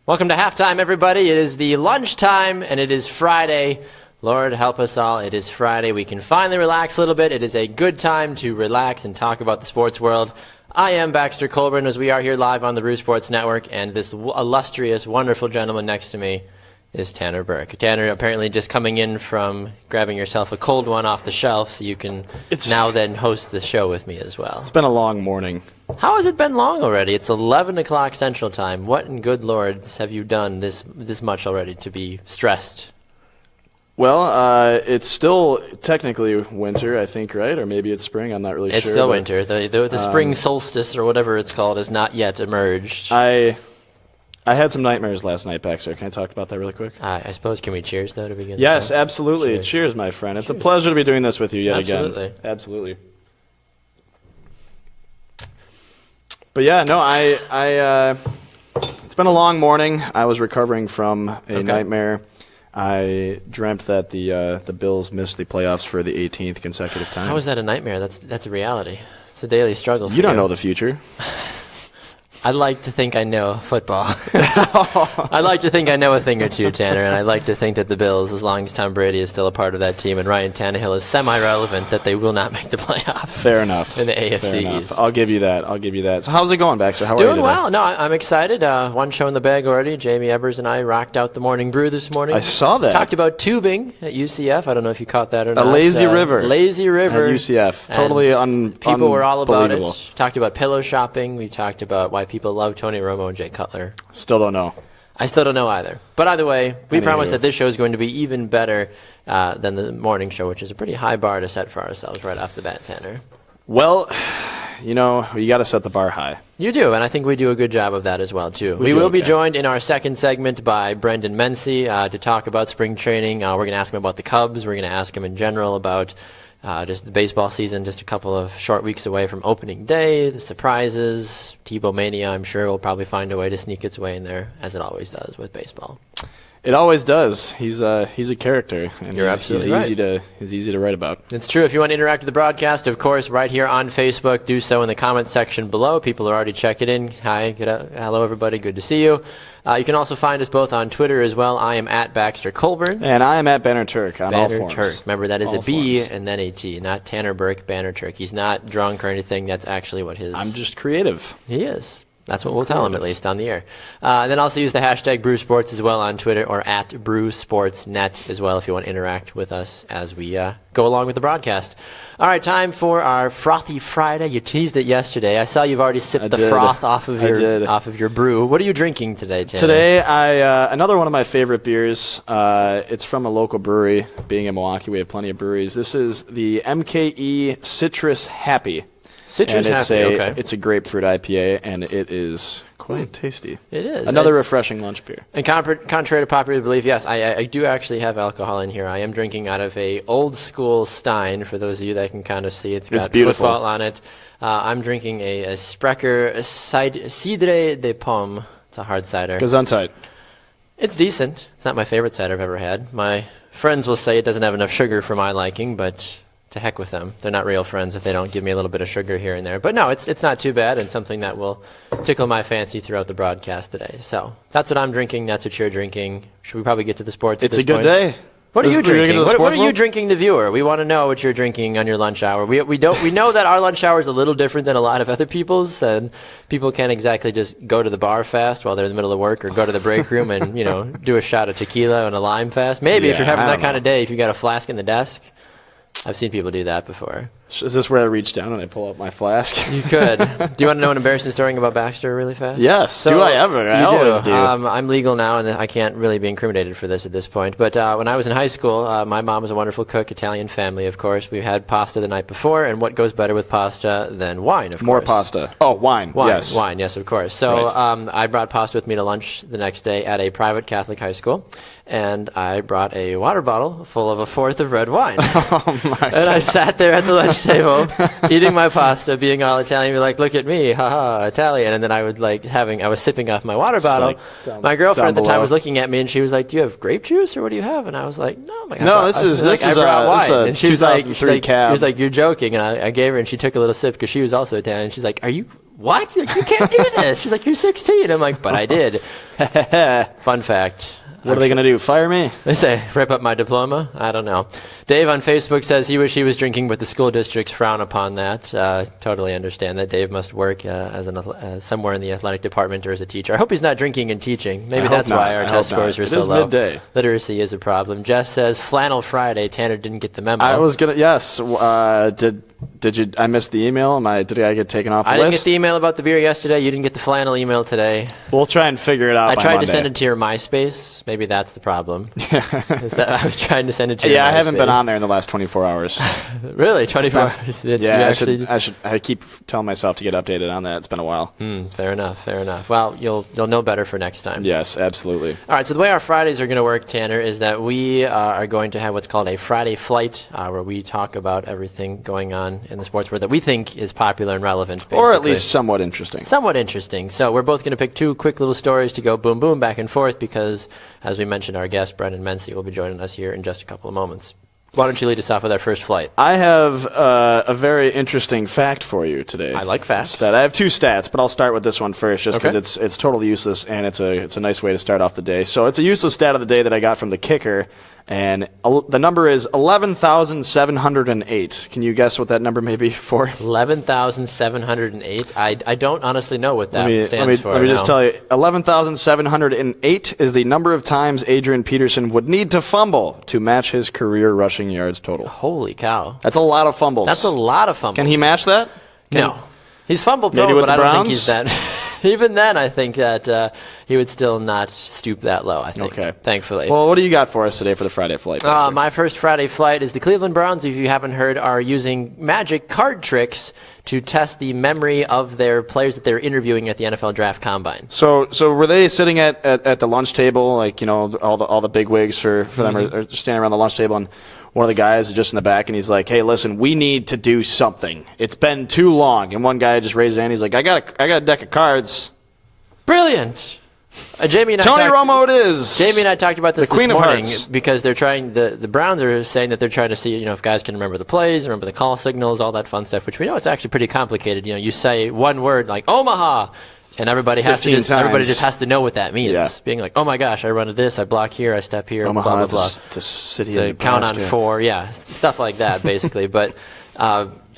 Welcome to halftime, everybody. It is the lunchtime, and it is Friday. Lord help us all. It is Friday. We can finally relax a little bit. It is a good time to relax and talk about the sports world. I am Baxter Colburn, as we are here live on the Brew Sports Network, and this illustrious, wonderful gentleman next to me is Tanner Burke. Tanner, apparently just coming in from grabbing yourself a cold one off the shelf, so you can now then host the show with me as well. It's been a long morning. How has it been long already? It's 11 o'clock Central Time. What in good lords have you done this much already to be stressed? Well, it's still technically winter, I think, right? Or maybe it's spring. I'm not really sure. It's still winter. The spring solstice, or whatever it's called, has not yet emerged. I had some nightmares last night, Baxter. Can I talk about that really quick? I suppose, can we cheers, though, to begin? Yes, absolutely. Cheers, my friend. It's a pleasure to be doing this with you yet again. Absolutely. But yeah, no, it's been a long morning. I was recovering from a nightmare. I dreamt that the Bills missed the playoffs for the 18th consecutive time. How is that a nightmare? That's a reality. It's a daily struggle for you. Don't know the future. I like to think I know football. I like to think I know a thing or two, Tanner, and I like to think that the Bills, as long as Tom Brady is still a part of that team and Ryan Tannehill is semi-relevant, that they will not make the playoffs. Fair enough. In the AFC East. I'll give you that. So how's it going, Baxter? How are you doing today? Well. No, I'm excited. One show in the bag already. Jamie Ebers and I rocked out the morning brew this morning. I saw that. Talked about tubing at UCF. I don't know if you caught that or not. A lazy river. Lazy river. At UCF. Totally people were all about unbelievable. it. Talked about pillow shopping. We talked about why people love Tony Romo and Jay Cutler. Still don't know. I still don't know either. But either way, we promise that this show is going to be even better than the morning show, which is a pretty high bar to set for ourselves right off the bat, Tanner. Well, you got to set the bar high. You do, and I think we do a good job of that as well, too. We will be joined in our second segment by Brendan Mency to talk about spring training. We're going to ask him about the Cubs. We're going to ask him in general about just the baseball season, just a couple of short weeks away from opening day, the surprises, Tebow Mania, I'm sure will probably find a way to sneak its way in there, as it always does with baseball. It always does. He's a character, and You're absolutely right. He's easy to write about. It's true. If you want to interact with the broadcast, of course, right here on Facebook, do so in the comments section below. People are already checking in. Hi, hello everybody. Good to see you. You can also find us both on Twitter as well. I am at Baxter Colburn. And I am at Banner Turk on all forms. Banner Turk. Remember, that is a B and then a T, not Tanner Burke, Banner Turk. He's not drunk or anything. That's actually what his... I'm just creative. He is. That's what we'll tell him, at least, on the air. Then also use the hashtag BrewSports as well on Twitter, or at BrewSportsNet as well, if you want to interact with us as we go along with the broadcast. All right, time for our Frothy Friday. You teased it yesterday. I saw you've already sipped the froth off of your brew. What are you drinking today, Tanner? Today, another one of my favorite beers. It's from a local brewery. Being in Milwaukee, we have plenty of breweries. This is the MKE Citrus Happy. It's a grapefruit IPA, and it is quite tasty. It is. Another refreshing lunch beer. And contrary to popular belief, yes, I do actually have alcohol in here. I am drinking out of a old school Stein, for those of you that can kind of see. It's got football on it. I'm drinking a Sprecher Cidre de Pomme. It's a hard cider. Gesundheit. It's decent. It's not my favorite cider I've ever had. My friends will say it doesn't have enough sugar for my liking, but... to heck with them. They're not real friends if they don't give me a little bit of sugar here and there. But no, it's not too bad, and something that will tickle my fancy throughout the broadcast today. So that's what I'm drinking. That's what you're drinking. Should we probably get to the sports? It's a good day. What are you drinking? What are you drinking, the viewer? We want to know what you're drinking on your lunch hour. We know that our lunch hour is a little different than a lot of other people's, and people can't exactly just go to the bar fast while they're in the middle of work, or go to the break room and do a shot of tequila and a lime fast. Maybe if you're having that kind of day, if you got a flask in the desk. I've seen people do that before. Is this where I reach down and I pull out my flask? You could. Do you want to know an embarrassing story about Baxter really fast? Yes. So do I ever? I always do. I'm legal now, and I can't really be incriminated for this at this point. But when I was in high school, my mom was a wonderful cook, Italian family, of course. We had pasta the night before, and what goes better with pasta than wine, of course? More pasta. Oh, wine. Yes. Wine, yes, of course. So I brought pasta with me to lunch the next day at a private Catholic high school. And I brought a water bottle full of a fourth of red wine. Oh, my God. And I sat there at the lunch table, eating my pasta, being all Italian, be like, look at me, haha, Italian. And then I was sipping off my water bottle. My girlfriend at the time was looking at me, and she was like, do you have grape juice, or what do you have? And I was like, no. This is I brought wine. And she was like, cab. She was like, you're joking. And I gave her, and she took a little sip, because she was also Italian. She's like, are you what? You can't do this. She's like, you're 16. I'm like, but I did. Fun fact. What are they going to do, fire me? They say, rip up my diploma? I don't know. Dave on Facebook says he wish he was drinking, but the school districts frown upon that. Totally understand that. Dave must work somewhere in the athletic department or as a teacher. I hope he's not drinking and teaching. Maybe that's why our test scores are so low. Midday. Literacy is a problem. Jess says, Flannel Friday. Tanner didn't get the memo. I was going to, yes. Did you? I missed the email. Did I get taken off the list? I didn't get the email about the beer yesterday. You didn't get the flannel email today. We'll try and figure it out. I tried to send it to your MySpace. Maybe that's the problem. I was trying to send it to your MySpace. I haven't been on there in the last 24 hours. Really? 24 hours? I keep telling myself to get updated on that. It's been a while. Fair enough. Well, you'll know better for next time. Yes, absolutely. All right, so the way our Fridays are going to work, Tanner, is that we are going to have what's called a Friday Flight, where we talk about everything going on in the sports world that we think is popular and relevant, basically. Or at least somewhat interesting. Somewhat interesting. So we're both going to pick two quick little stories to go boom, boom, back and forth because, as we mentioned, our guest, Brendan Mency, will be joining us here in just a couple of moments. Why don't you lead us off with our first flight? I have a very interesting fact for you today. I like facts. I have two stats, but I'll start with this one first just because it's totally useless, and it's a nice way to start off the day. So it's a useless stat of the day that I got from the kicker, and the number is 11,708. Can you guess what that number may be for? 11,708? I don't honestly know what that stands for. Let me just tell you. 11,708 is the number of times Adrian Peterson would need to fumble to match his career rushing yards total. Holy cow. That's a lot of fumbles. That's a lot of fumbles. Can he match that? No. He's fumble prone, but I don't think he's that. Even then, I think that he would still not stoop that low, I think, thankfully. Well, what do you got for us today for the Friday flight? My first Friday flight is the Cleveland Browns, if you haven't heard, are using magic card tricks to test the memory of their players that they're interviewing at the NFL Draft Combine. So were they sitting at the lunch table, like, all the big wigs for them are standing around the lunch table, and one of the guys is just in the back, and he's like, hey, listen, we need to do something. It's been too long. And one guy just raised his hand. He's like, I got a deck of cards. Brilliant. Jamie and Tony Romo it is. Jamie and I talked about this morning because they're trying, the Browns are saying that they're trying to see, if guys can remember the plays, remember the call signals, all that fun stuff, which we know it's actually pretty complicated. You say one word like Omaha, and everybody just has to know what that means. Yeah. Being like, oh my gosh, I run to this, I block here, I step here, Omaha, blah, blah, blah. It's a city to count on 4, stuff like that, basically. But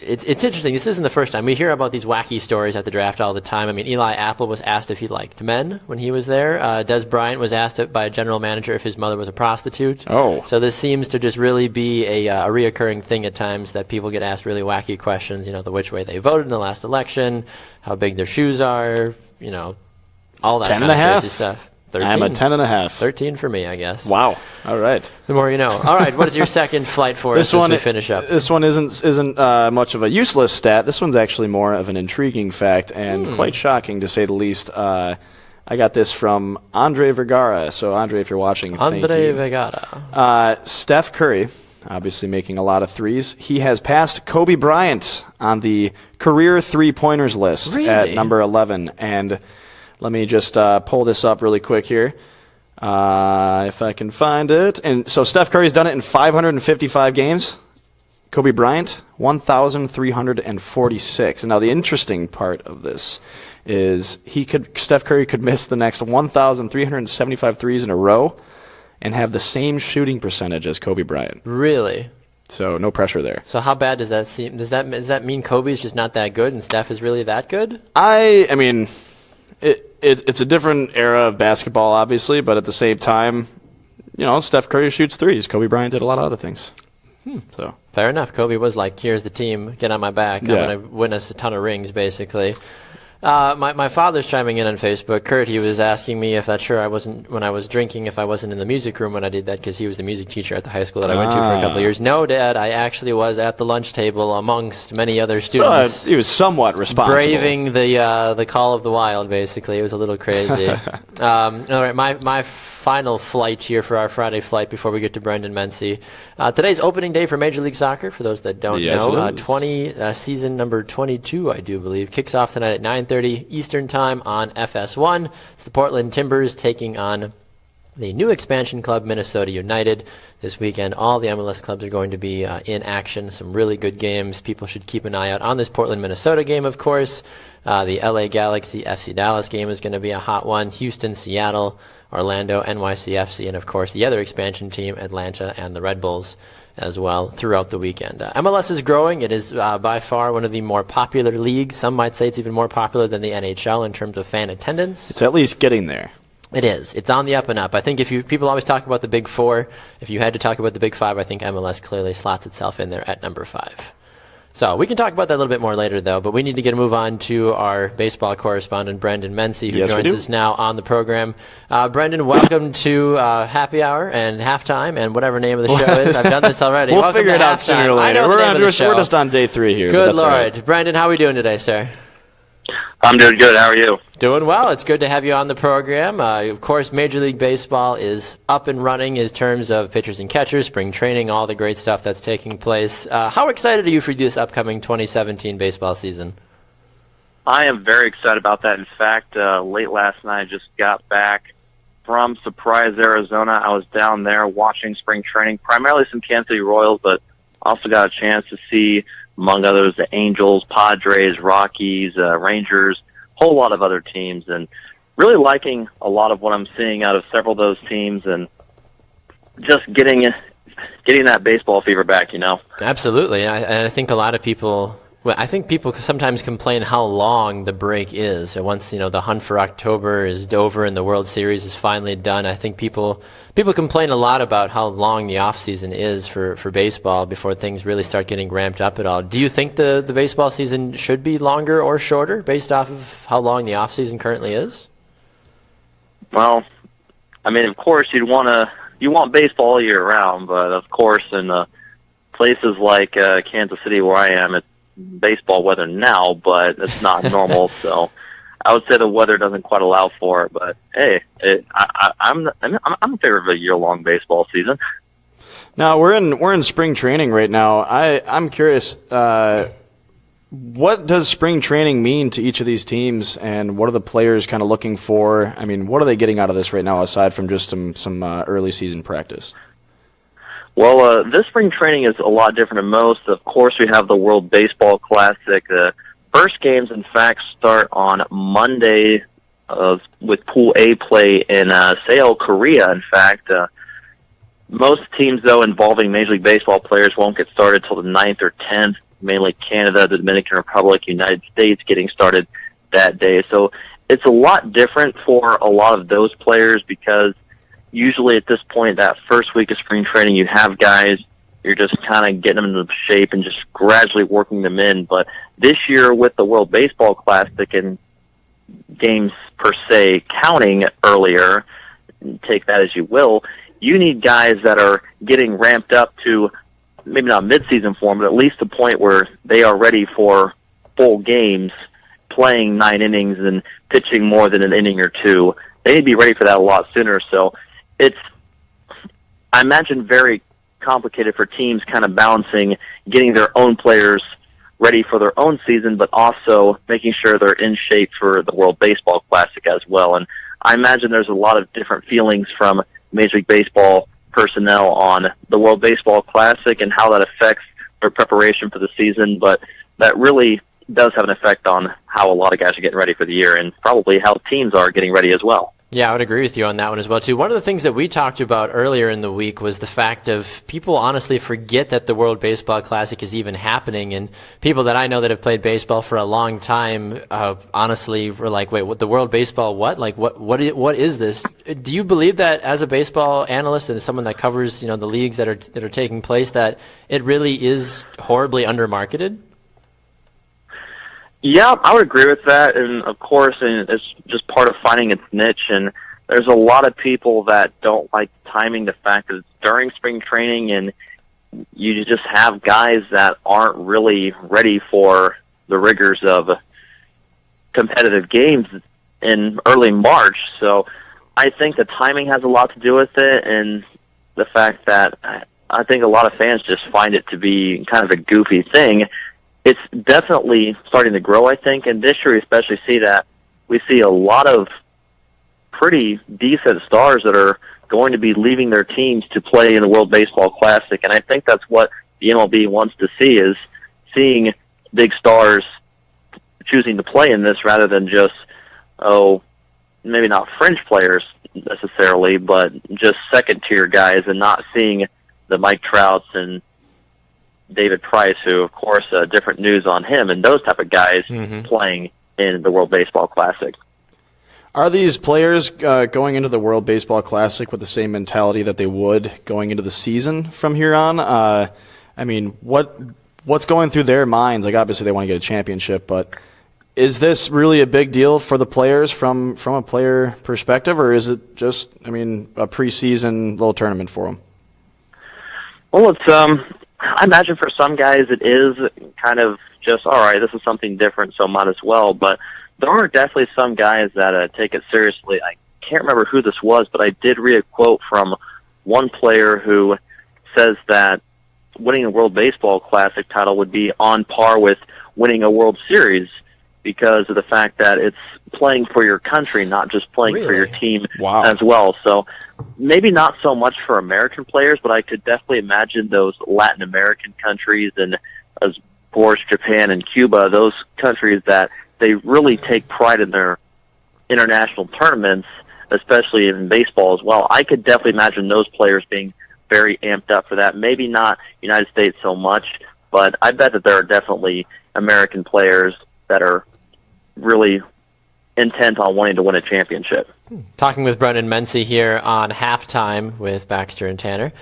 it's interesting. This isn't the first time. We hear about these wacky stories at the draft all the time. I mean, Eli Apple was asked if he liked men when he was there. Des Bryant was asked by a general manager if his mother was a prostitute. Oh. So this seems to just really be a reoccurring thing at times that people get asked really wacky questions, the which way they voted in the last election, how big their shoes are, all that kind of crazy stuff. 13. I'm a 10.5. 13 for me, I guess. Wow. All right. The more you know. All right. What is your second flight for us as we finish up? This one isn't much of a useless stat. This one's actually more of an intriguing fact and quite shocking, to say the least. I got this from Andre Vergara. So, Andre, if you're watching, thank you. Andre Vergara. Steph Curry, obviously making a lot of threes. He has passed Kobe Bryant on the career three-pointers list at number 11. And let me just pull this up really quick here, if I can find it. And so Steph Curry's done it in 555 games. Kobe Bryant, 1,346. And now the interesting part of this is Steph Curry could miss the next 1,375 threes in a row and have the same shooting percentage as Kobe Bryant. Really? So no pressure there. So how bad does that seem? Does that mean Kobe's just not that good and Steph is really that good? I mean, it's a different era of basketball, obviously, but at the same time, Steph Curry shoots threes. Kobe Bryant did a lot of other things. So fair enough. Kobe was like, here's the team, get on my back. I'm going to win us a ton of rings, basically. My father's chiming in on Facebook. Kurt, he was asking me if that's sure when I was drinking, if I wasn't in the music room when I did that, because he was the music teacher at the high school that I went to for a couple of years. No, Dad, I actually was at the lunch table amongst many other students. So he was somewhat responsible. Braving the call of the wild, basically. It was a little crazy. All right, my final flight here for our Friday flight before we get to Brendan Mency. Today's opening day for Major League Soccer, for those that don't know. Season number 22, I do believe, kicks off tonight at 9:30 Eastern Time on FS1. It's the Portland Timbers taking on the new expansion club, Minnesota United. This weekend, all the MLS clubs are going to be in action. Some really good games. People should keep an eye out on this Portland-Minnesota game, of course. The LA Galaxy FC Dallas game is going to be a hot one. Houston, Seattle, Orlando, NYCFC, and of course the other expansion team, Atlanta and the Red Bulls as well throughout the weekend. MLS is growing. It is by far one of the more popular leagues. Some might say it's even more popular than the NHL in terms of fan attendance. It's at least getting there. It is. It's on the up and up. I think people always talk about the big four. If you had to talk about the big five, I think MLS clearly slots itself in there at number 5. So we can talk about that a little bit more later, though, but we need to move on to our baseball correspondent, Brendan Mency, who joins us now on the program. Brendan, welcome to Happy Hour and Halftime and whatever name of the show is. I've done this already. We'll figure it out sooner or later. We're just on day 3 here. Good Lord. Right. Brendan, how are we doing today, sir? I'm doing good. How are you? Doing well. It's good to have you on the program. Of course, Major League Baseball is up and running in terms of pitchers and catchers, spring training, all the great stuff that's taking place. How excited are you for this upcoming 2017 baseball season? I am very excited about that. In fact, late last night I just got back from Surprise, Arizona. I was down there watching spring training, primarily some Kansas City Royals, but also got a chance to see, among others, the Angels, Padres, Rockies, Rangers, whole lot of other teams, and really liking a lot of what I'm seeing out of several of those teams, and just getting that baseball fever back, Absolutely, and I think a lot of people. Well, I think people sometimes complain how long the break is. And once the hunt for October is over and the World Series is finally done, I think people complain a lot about how long the off season is for baseball before things really start getting ramped up at all. Do you think the baseball season should be longer or shorter based off of how long the off season currently is? Well, I mean, of course you want baseball all year round, but of course in places like Kansas City where I am, it's baseball weather now, but it's not normal. So I would say the weather doesn't quite allow for it. But hey, I'm in favor of a year-long baseball season. Now we're in spring training right now. I'm curious, what does spring training mean to each of these teams, and what are the players kind of looking for? I mean, what are they getting out of this right now aside from just some early season practice? Well, this spring training is a lot different than most. Of course, we have the World Baseball Classic. The first games, in fact, start on Monday with Pool A play in Seoul, Korea. In fact, most teams, though, involving Major League Baseball players won't get started till the 9th or 10th, mainly Canada, the Dominican Republic, United States getting started that day. So it's a lot different for a lot of those players because usually at this point, that first week of spring training, you have guys, you're just kind of getting them into shape and just gradually working them in. But this year with the World Baseball Classic and games per se counting earlier, take that as you will, you need guys that are getting ramped up to maybe not mid-season form, but at least the point where they are ready for full games, playing 9 innings and pitching more than an inning or two. They need to be ready for that a lot sooner. So it's, I imagine, very complicated for teams kind of balancing getting their own players ready for their own season, but also making sure they're in shape for the World Baseball Classic as well. And I imagine there's a lot of different feelings from Major League Baseball personnel on the World Baseball Classic and how that affects their preparation for the season, but that really does have an effect on how a lot of guys are getting ready for the year and probably how teams are getting ready as well. Yeah, I would agree with you on that one as well, too. One of the things that we talked about earlier in the week was the fact of people honestly forget that the World Baseball Classic is even happening, and people that I know that have played baseball for a long time honestly were like, wait, what, the World Baseball what? Like, what is this? Do you believe that as a baseball analyst and as someone that covers, the leagues that are taking place, that it really is horribly undermarketed? Yeah, I would agree with that, and of course, and it's just part of finding its niche, and there's a lot of people that don't like timing the fact that it's during spring training, and you just have guys that aren't really ready for the rigors of competitive games in early March, so I think the timing has a lot to do with it, and the fact that I think a lot of fans just find it to be kind of a goofy thing. It's definitely starting to grow, I think, and this year we especially see that. We see a lot of pretty decent stars that are going to be leaving their teams to play in the World Baseball Classic, and I think that's what the MLB wants to see, is seeing big stars choosing to play in this rather than just, maybe not fringe players necessarily, but just second-tier guys, and not seeing the Mike Trouts and David Price, who, of course, different news on him, and those type of guys playing in the World Baseball Classic. Are these players going into the World Baseball Classic with the same mentality that they would going into the season from here on? I mean, what's going through their minds? Like, obviously they want to get a championship, but is this really a big deal for the players from a player perspective, or is it just, a preseason little tournament for them? Well, it's I imagine for some guys it is kind of just, all right, this is something different, so might as well. But there are definitely some guys that take it seriously. I can't remember who this was, but I did read a quote from one player who says that winning a World Baseball Classic title would be on par with winning a World Series, because of the fact that it's playing for your country, not just playing for your team as well. So maybe not so much for American players, but I could definitely imagine those Latin American countries and, of course, Japan and Cuba, those countries that they really take pride in their international tournaments, especially in baseball as well. I could definitely imagine those players being very amped up for that. Maybe not United States so much, but I bet that there are definitely American players that are really intent on wanting to win a championship. Talking with Brennan Mency here on Halftime with Baxter and Tanner.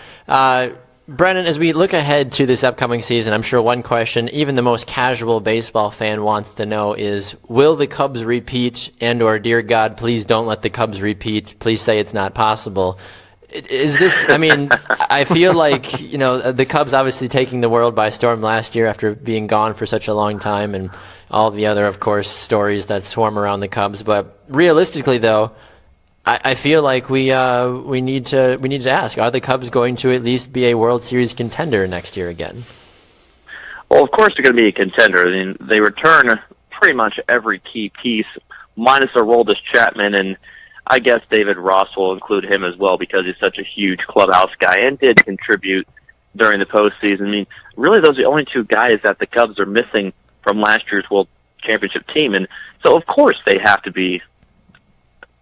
Brennan, as we look ahead to this upcoming season, I'm sure one question even the most casual baseball fan wants to know is, will the Cubs repeat? And or, dear God, please don't let the Cubs repeat. Please say it's not possible. Is this, I feel like, the Cubs obviously taking the world by storm last year after being gone for such a long time, and all the other, of course, stories that swarm around the Cubs. But realistically, though, I feel like we need to ask, are the Cubs going to at least be a World Series contender next year again? Well, of course they're going to be a contender. I mean, they return pretty much every key piece, minus Aroldis Chapman, and I guess David Ross will include him as well because he's such a huge clubhouse guy and did contribute during the postseason. I mean, really those are the only two guys that the Cubs are missing from last year's World Championship team. And so, of course, they have to be,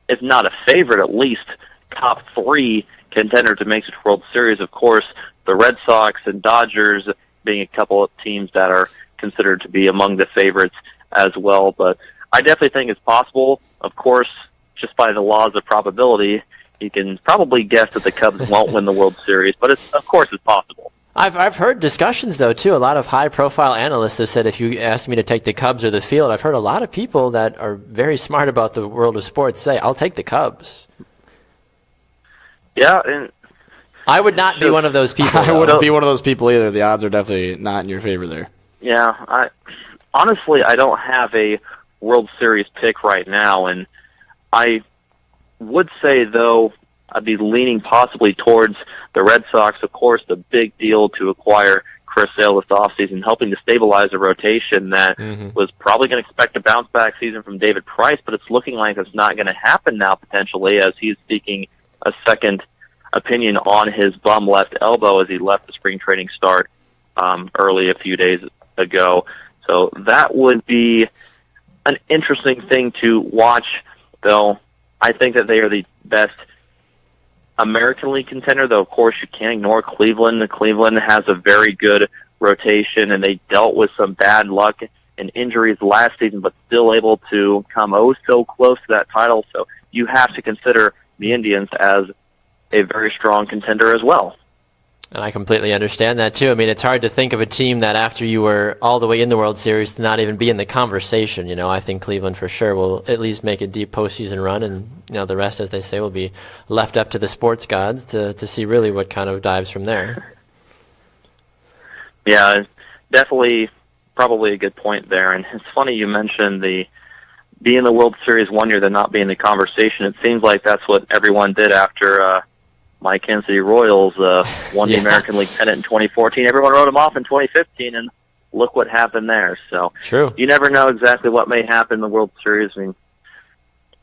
if not a favorite, at least top three contender to make it to World Series. Of course, the Red Sox and Dodgers being a couple of teams that are considered to be among the favorites as well. But I definitely think it's possible. Of course, just by the laws of probability, you can probably guess that the Cubs won't win the World Series, but of course it's possible. I've heard discussions, though, too. A lot of high-profile analysts have said if you asked me to take the Cubs or the field, I've heard a lot of people that are very smart about the world of sports say, I'll take the Cubs. Yeah, and I would not be one of those people. I wouldn't be one of those people either. The odds are definitely not in your favor there. Yeah, honestly, I don't have a World Series pick right now, and I would say, though, I'd be leaning possibly towards the Red Sox. Of course, the big deal to acquire Chris Sale this offseason, helping to stabilize a rotation that was probably going to expect a bounce-back season from David Price, but it's looking like it's not going to happen now, potentially, as he's seeking a second opinion on his bum left elbow as he left the spring training start early a few days ago. So that would be an interesting thing to watch, though. I think that they are the best American League contender, though, of course, you can't ignore Cleveland. Cleveland has a very good rotation, and they dealt with some bad luck and injuries last season, but still able to come so close to that title. So you have to consider the Indians as a very strong contender as well. And I completely understand that, too. I mean, it's hard to think of a team that after you were all the way in the World Series to not even be in the conversation. I think Cleveland for sure will at least make a deep postseason run, and the rest, as they say, will be left up to the sports gods to see really what kind of dives from there. Yeah, definitely probably a good point there. And it's funny you mentioned being in the World Series one year, then not being in the conversation. It seems like that's what everyone did after my Kansas City Royals won the American League pennant in 2014. Everyone wrote them off in 2015, and look what happened there. So true. You never know exactly what may happen in the World Series. I mean,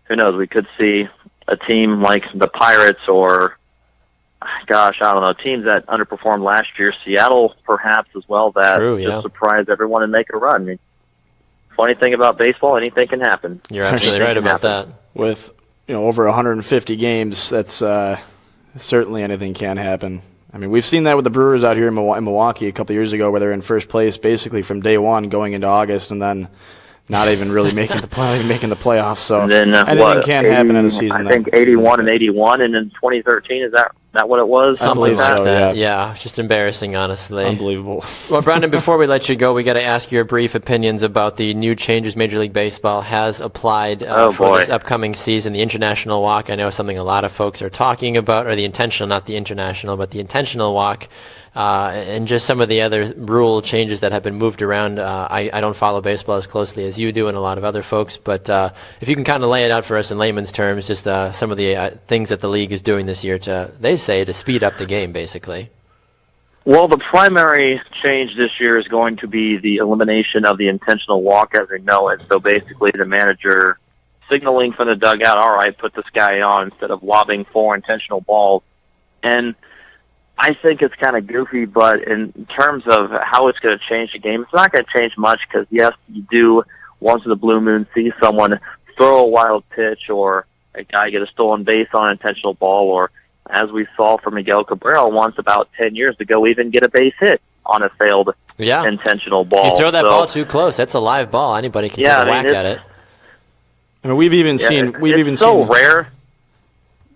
who knows? We could see a team like the Pirates or, gosh, I don't know, teams that underperformed last year, Seattle perhaps as well, that just surprise everyone and make a run. I mean, funny thing about baseball, anything can happen. You're absolutely right about that. With over 150 games, that's certainly anything can happen. I mean, we've seen that with the Brewers out here in Milwaukee a couple years ago, where they're in first place basically from day one going into August, and then not even really making the playoffs. So and then, anything can happen in a season. I think 81 and 81, and in 2013, is that what it was? Something like that. Yeah. It's just embarrassing, honestly. Unbelievable. Well, Brendan, before we let you go, we got to ask your brief opinions about the new changes Major League Baseball has applied for this upcoming season. The international walk, I know something a lot of folks are talking about, or the intentional, not the international, but the intentional walk. And just some of the other rule changes that have been moved around. I don't follow baseball as closely as you do and a lot of other folks, but if you can kind of lay it out for us in layman's terms, just some of the things that the league is doing this year to speed up the game, basically. Well, the primary change this year is going to be the elimination of the intentional walk as we know it. So basically the manager signaling from the dugout, all right, put this guy on, instead of lobbing 4 intentional balls. And I think it's kind of goofy, but in terms of how it's going to change the game, it's not going to change much because, yes, you do once in a blue moon see someone throw a wild pitch or a guy get a stolen base on an intentional ball, or as we saw from Miguel Cabrera once about 10 years ago, even get a base hit on a failed intentional ball. You throw that ball too close, that's a live ball. Anybody can take a whack at it. I mean, we've even seen rare.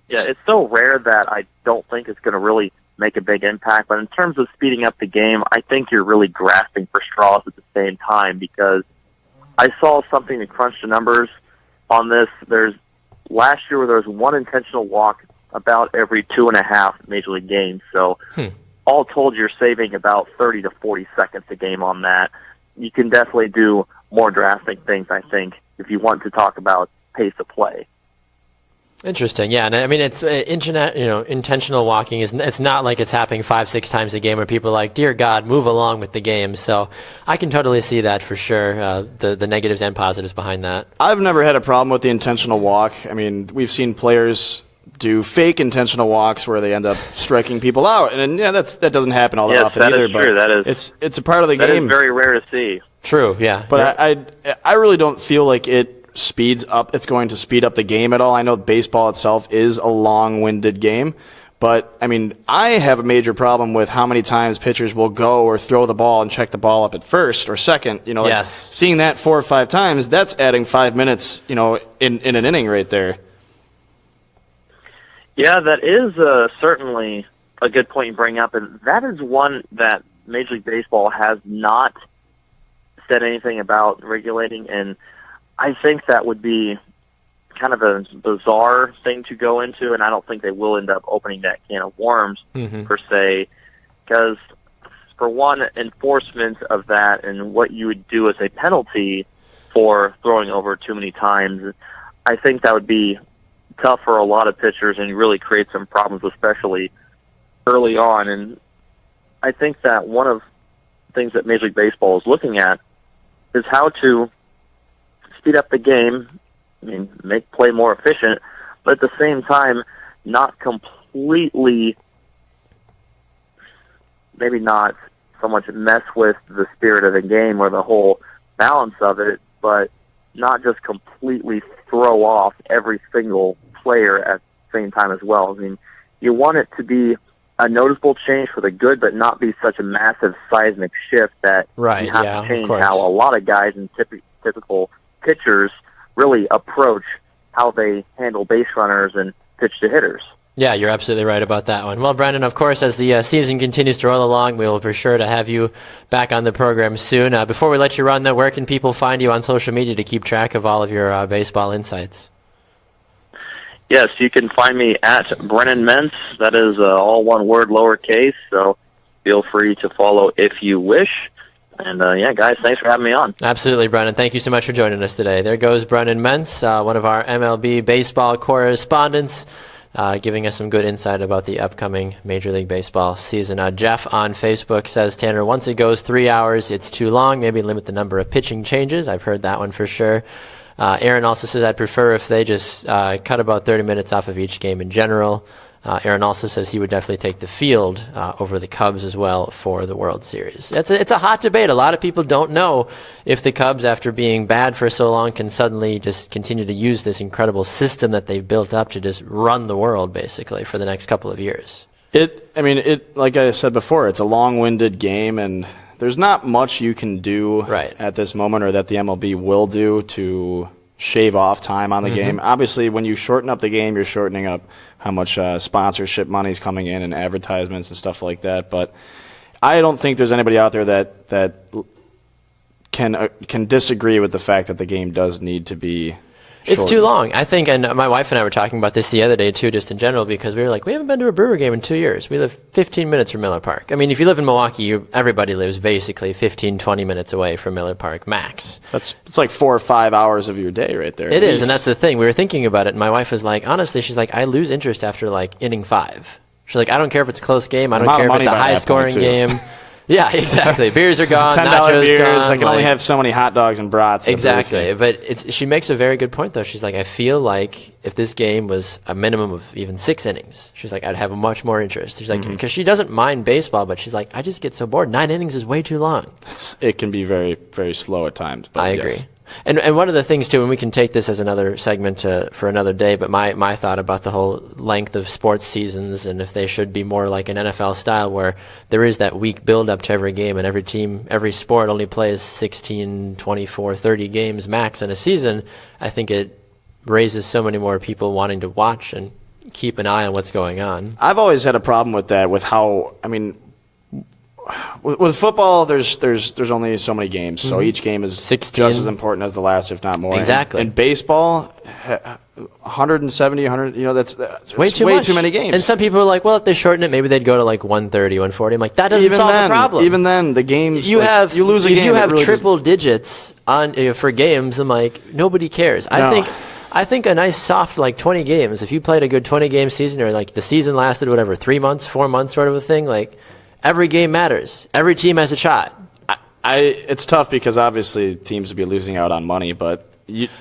Yeah, it's so rare that I don't think it's going to really make a big impact. But in terms of speeding up the game, I think you're really grasping for straws at the same time, because I saw something to crunch the numbers on this. Last year there was 1 intentional walk about every 2.5 Major League games. So all told, you're saving about 30 to 40 seconds a game on that. You can definitely do more drastic things, I think, if you want to talk about pace of play. Interesting, yeah, and I mean it's intentional walking it's not like it's happening 5-6 times a game where people are like, dear God, move along with the game. So I can totally see that for sure. The negatives and positives behind that. I've never had a problem with the intentional walk. I mean, we've seen players do fake intentional walks where they end up striking people out, and that doesn't happen all that often either. True. But it's a part of the game. That is very rare to see. True, yeah. But I really don't feel like it's going to speed up the game at all. I know baseball itself is a long-winded game, but I mean, I have a major problem with how many times pitchers will go or throw the ball and check the ball up at first or second. Seeing that 4 or 5 times, that's adding 5 minutes, in an inning right there. Yeah, that is certainly a good point you bring up, and that is one that Major League Baseball has not said anything about regulating, and I think that would be kind of a bizarre thing to go into, and I don't think they will end up opening that can of worms, per se, because, for one, enforcement of that and what you would do as a penalty for throwing over too many times, I think that would be tough for a lot of pitchers and really create some problems, especially early on. And I think that one of the things that Major League Baseball is looking at is how to speed up the game, make play more efficient, but at the same time, not completely, maybe not so much mess with the spirit of the game or the whole balance of it, but not just completely throw off every single player at the same time as well. I mean, you want it to be a noticeable change for the good, but not be such a massive seismic shift that you have to change how a lot of guys and typical pitchers really approach how they handle base runners and pitch to hitters. Yeah, you're absolutely right about that one. Well, Brendan, of course, as the season continues to roll along, we will be sure to have you back on the program soon. Before we let you run, though, where can people find you on social media to keep track of all of your baseball insights? Yes, you can find me at Brennan Mentz. That is all one word, lowercase, so feel free to follow if you wish. And, guys, thanks for having me on. Absolutely, Brennan. Thank you so much for joining us today. There goes Brennan Mentz, one of our MLB baseball correspondents, giving us some good insight about the upcoming Major League Baseball season. Jeff on Facebook says, Tanner, once it goes 3 hours, it's too long. Maybe limit the number of pitching changes. I've heard that one for sure. Aaron also says, I'd prefer if they just cut about 30 minutes off of each game in general. Aaron also says he would definitely take the field over the Cubs as well for the World Series. It's a hot debate. A lot of people don't know if the Cubs, after being bad for so long, can suddenly just continue to use this incredible system that they've built up to just run the world, basically, for the next couple of years. Like I said before, it's a long-winded game, and there's not much you can do at this moment, or that the MLB will do to shave off time on the game. Obviously, when you shorten up the game, you're shortening up how much sponsorship money is coming in and advertisements and stuff like that. But I don't think there's anybody out there that can disagree with the fact that the game does need to be shortened. It's too long, I think, and my wife and I were talking about this the other day, too, just in general, because we were like, we haven't been to a Brewer game in 2 years. We live 15 minutes from Miller Park. I mean, if you live in Milwaukee, everybody lives basically 15, 20 minutes away from Miller Park, max. It's like 4 or 5 hours of your day right there. It is, and that's the thing. We were thinking about it, and my wife was like, honestly, she's like, I lose interest after, like, inning 5. She's like, I don't care if it's a close game. I don't care if it's a high-scoring game. Yeah, exactly. Beers are gone, $10 nachos beers. Gone, I can only have so many hot dogs and brats. Exactly. But she makes a very good point, though. She's like, I feel like if this game was a minimum of even 6 innings, she's like, I'd have much more interest. She's like, because she doesn't mind baseball, but she's like, I just get so bored. 9 innings is way too long. It can be very, very slow at times. But I agree. And one of the things, too, and we can take this as another segment for another day, but my thought about the whole length of sports seasons and if they should be more like an NFL style where there is that week build-up to every game and every team, every sport only plays 16, 24, 30 games max in a season, I think it raises so many more people wanting to watch and keep an eye on what's going on. I've always had a problem with that, with how, with football, there's only so many games, so each game is 16. Just as important as the last, if not more. Exactly. In baseball, 170, 100, that's way too many games. And some people are like, well, if they shorten it, maybe they'd go to like 130, 140. I'm like, that doesn't solve the problem. Even then, the games, you lose a game. If you have triple digits on for games, I'm like, nobody cares. No. I think a nice soft 20 games, if you played a good 20-game season or the season lasted, 3 months, 4 months sort of a thing, every game matters. Every team has a shot. It's tough because obviously teams would be losing out on money, but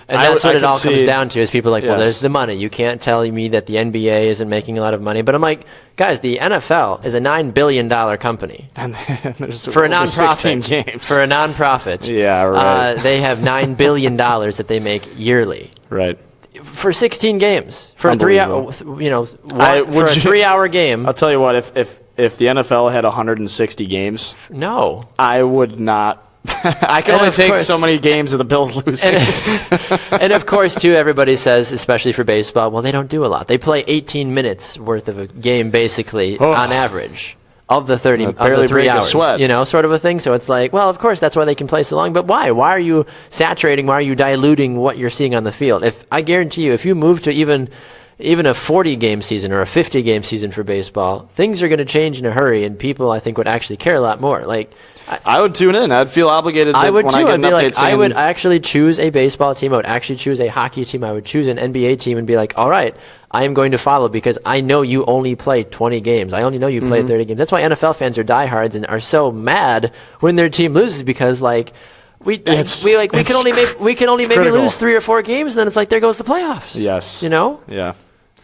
that's what it all comes down to is people are like, well, there's the money. You can't tell me that the NBA isn't making a lot of money. But I'm like, guys, the NFL is a $9 billion company. And there's for a nonprofit. 16 games. For a nonprofit. Yeah, right. They have $9 billion that they make yearly. Right. For 16 games. For a 3-hour, for a 3-hour game. I'll tell you what, if the NFL had 160 games, no, I would not. I can only take so many games of the Bills losing. And of course, too, everybody says, especially for baseball, well, they don't do a lot. They play 18 minutes worth of a game, basically, on average, of the 3 hours. Sort of a thing. So it's like, well, of course, that's why they can play so long. But why? Why are you saturating? Why are you diluting what you're seeing on the field? I guarantee you, if you move to even a 40-game season or a 50-game season for baseball, things are going to change in a hurry, and people, I think, would actually care a lot more. I would tune in. I'd feel obligated. I would too. I'd be like, I would actually choose a baseball team. I would actually choose a hockey team. I would choose an NBA team and be like, all right, I am going to follow because I know you only play 20 games. I only know you play 30 games. That's why NFL fans are diehards and are so mad when their team loses because we can only maybe lose 3 or 4 games, and then it's like there goes the playoffs. Yes. Yeah.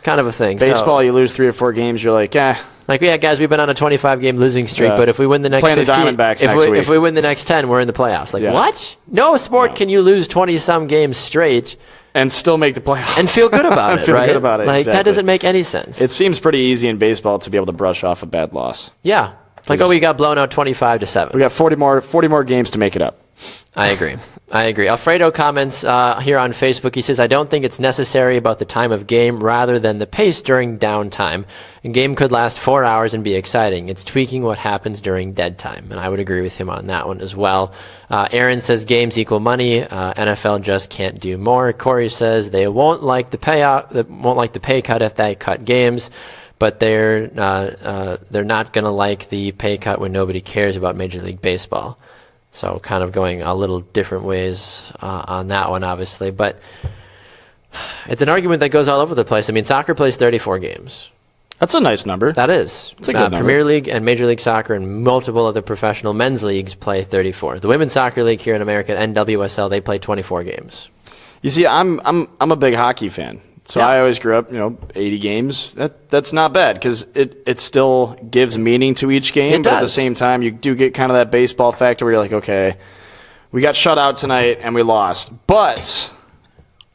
Kind of a thing. Baseball, you lose 3 or 4 games, you're like, yeah, guys, we've been on a 25-game losing streak, but if we win the next 15, if we win the next 10, we're in the playoffs. What? No sport can you lose 20-some games straight and still make the playoffs and feel good about it, right? Good about it. Exactly. That doesn't make any sense. It seems pretty easy in baseball to be able to brush off a bad loss. Yeah. We got blown out 25-7. We got 40 more games to make it up. I agree. Alfredo comments here on Facebook. He says, I don't think it's necessary about the time of game rather than the pace during downtime. A game could last 4 hours and be exciting. It's tweaking what happens during dead time. And I would agree with him on that one as well. Aaron says games equal money. NFL just can't do more. Corey says they won't like the pay cut if they cut games. But they're not going to like the pay cut when nobody cares about Major League Baseball. So kind of going a little different ways on that one, obviously. But it's an argument that goes all over the place. I mean, soccer plays 34 games. That's a nice number. That is. It's a good number. Premier League and Major League Soccer and multiple other professional men's leagues play 34. The Women's Soccer League here in America, NWSL, they play 24 games. You see, I'm a big hockey fan. So I always grew up, 80 games. That's not bad because it still gives meaning to each game. But at the same time, you do get kind of that baseball factor where you're like, okay, we got shut out tonight and we lost. But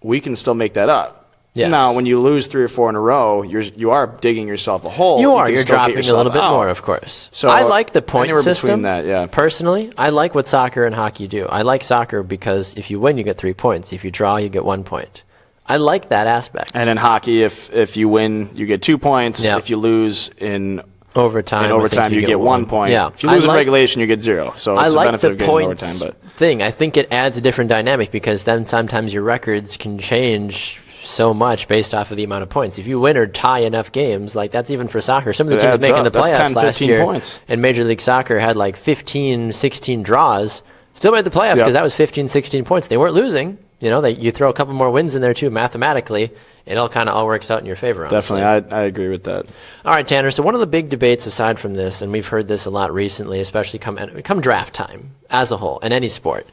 we can still make that up. Yes. Now, when you lose 3 or 4 in a row, you are digging yourself a hole. You're dropping a little bit more, of course. So I like the point system. Personally, I like what soccer and hockey do. I like soccer because if you win, you get 3 points. If you draw, you get 1 point. I like that aspect. And in hockey, if you win, you get 2 points. Yep. If you lose in overtime, you get 1 point. Yeah. If you lose in regulation, you get 0. So it's a benefit of getting overtime. I think it adds a different dynamic because then sometimes your records can change so much based off of the amount of points. If you win or tie enough games, like that's even for soccer. Some of the teams making the playoffs last year points. In Major League Soccer had like 15, 16 draws, still made the playoffs because that was 15, 16 points. They weren't losing. You throw a couple more wins in there too, mathematically, it all kind of all works out in your favor. Honestly. Definitely, I agree with that. All right, Tanner, so one of the big debates aside from this, and we've heard this a lot recently, especially come draft time as a whole in any sport,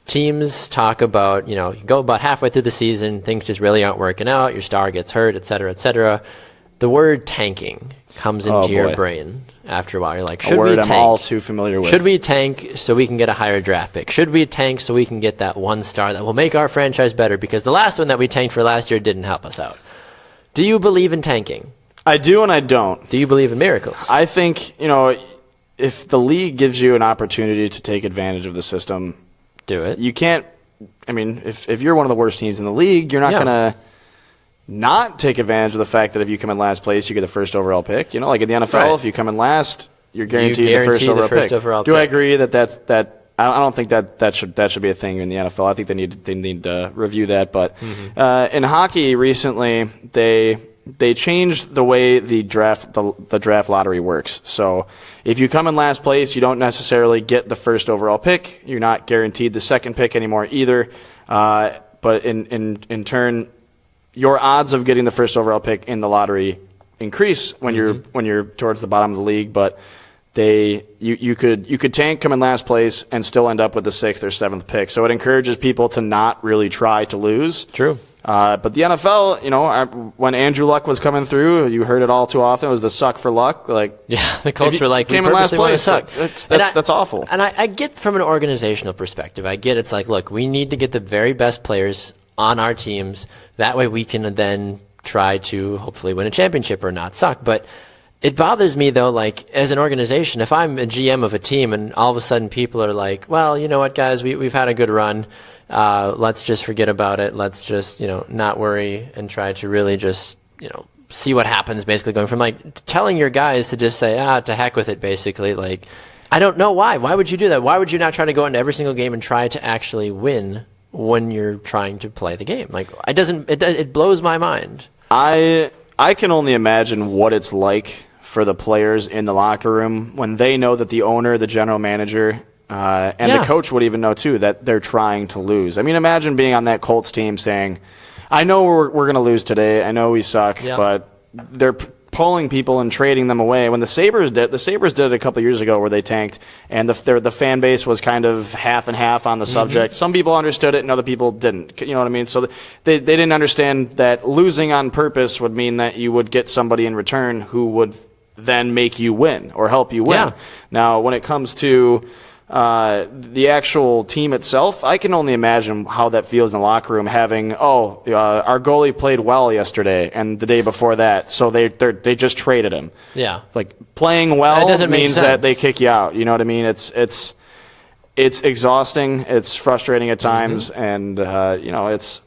teams talk about, you go about halfway through the season, things just really aren't working out, your star gets hurt, et cetera, et cetera. The word tanking comes into your brain after a while. You're like, should we tank? I'm all too familiar with. Should we tank so we can get a higher draft pick? Should we tank so we can get that one star that will make our franchise better? Because the last one that we tanked for last year didn't help us out. Do you believe in tanking? I do and I don't. Do you believe in miracles? I think, if the league gives you an opportunity to take advantage of the system, do it. You can't, if you're one of the worst teams in the league, you're not going to not take advantage of the fact that if you come in last place, you get the first overall pick. Like in the NFL, if you come in last, you're guaranteed the first overall pick. Do I agree that I don't think that should be a thing in the NFL. I think they need to review that. But in hockey recently, they changed the way the draft lottery works. So if you come in last place, you don't necessarily get the first overall pick. You're not guaranteed the second pick anymore either. But in turn, your odds of getting the first overall pick in the lottery increase when you're towards the bottom of the league. But you could tank, come in last place, and still end up with the 6th or 7th pick. So it encourages people to not really try to lose. True. But the NFL, when Andrew Luck was coming through, you heard it all too often. It was the suck for luck. The Colts were like, came in last place. Suck. That's awful. And I get from an organizational perspective. I get it's like, look, we need to get the very best players on our teams. That way we can then try to hopefully win a championship or not suck. But it bothers me, though, as an organization, if I'm a GM of a team and all of a sudden people are like, well, you know what, guys, we've had a good run. Let's just forget about it. Let's just, not worry and try to really just, see what happens, basically going from telling your guys to just say, to heck with it, basically. I don't know why. Why would you do that? Why would you not try to go into every single game and try to actually win when you're trying to play the game? It blows my mind. I can only imagine what it's like for the players in the locker room when they know that the owner, the general manager, and the coach would even know too that they're trying to lose. Imagine being on that Colts team saying, I know we're going to lose today. I know we suck, but they're pulling people and trading them away. When the Sabres did it a couple years ago where they tanked, and the fan base was kind of half and half on the subject. Some people understood it and other people didn't. You know what I mean? So they didn't understand that losing on purpose would mean that you would get somebody in return who would then make you win or help you win. Now, when it comes to the actual team itself, I can only imagine how that feels in the locker room having, our goalie played well yesterday and the day before that, so they just traded him. Yeah. Playing well means that they kick you out. You know what I mean? It's exhausting. It's frustrating at times, and it's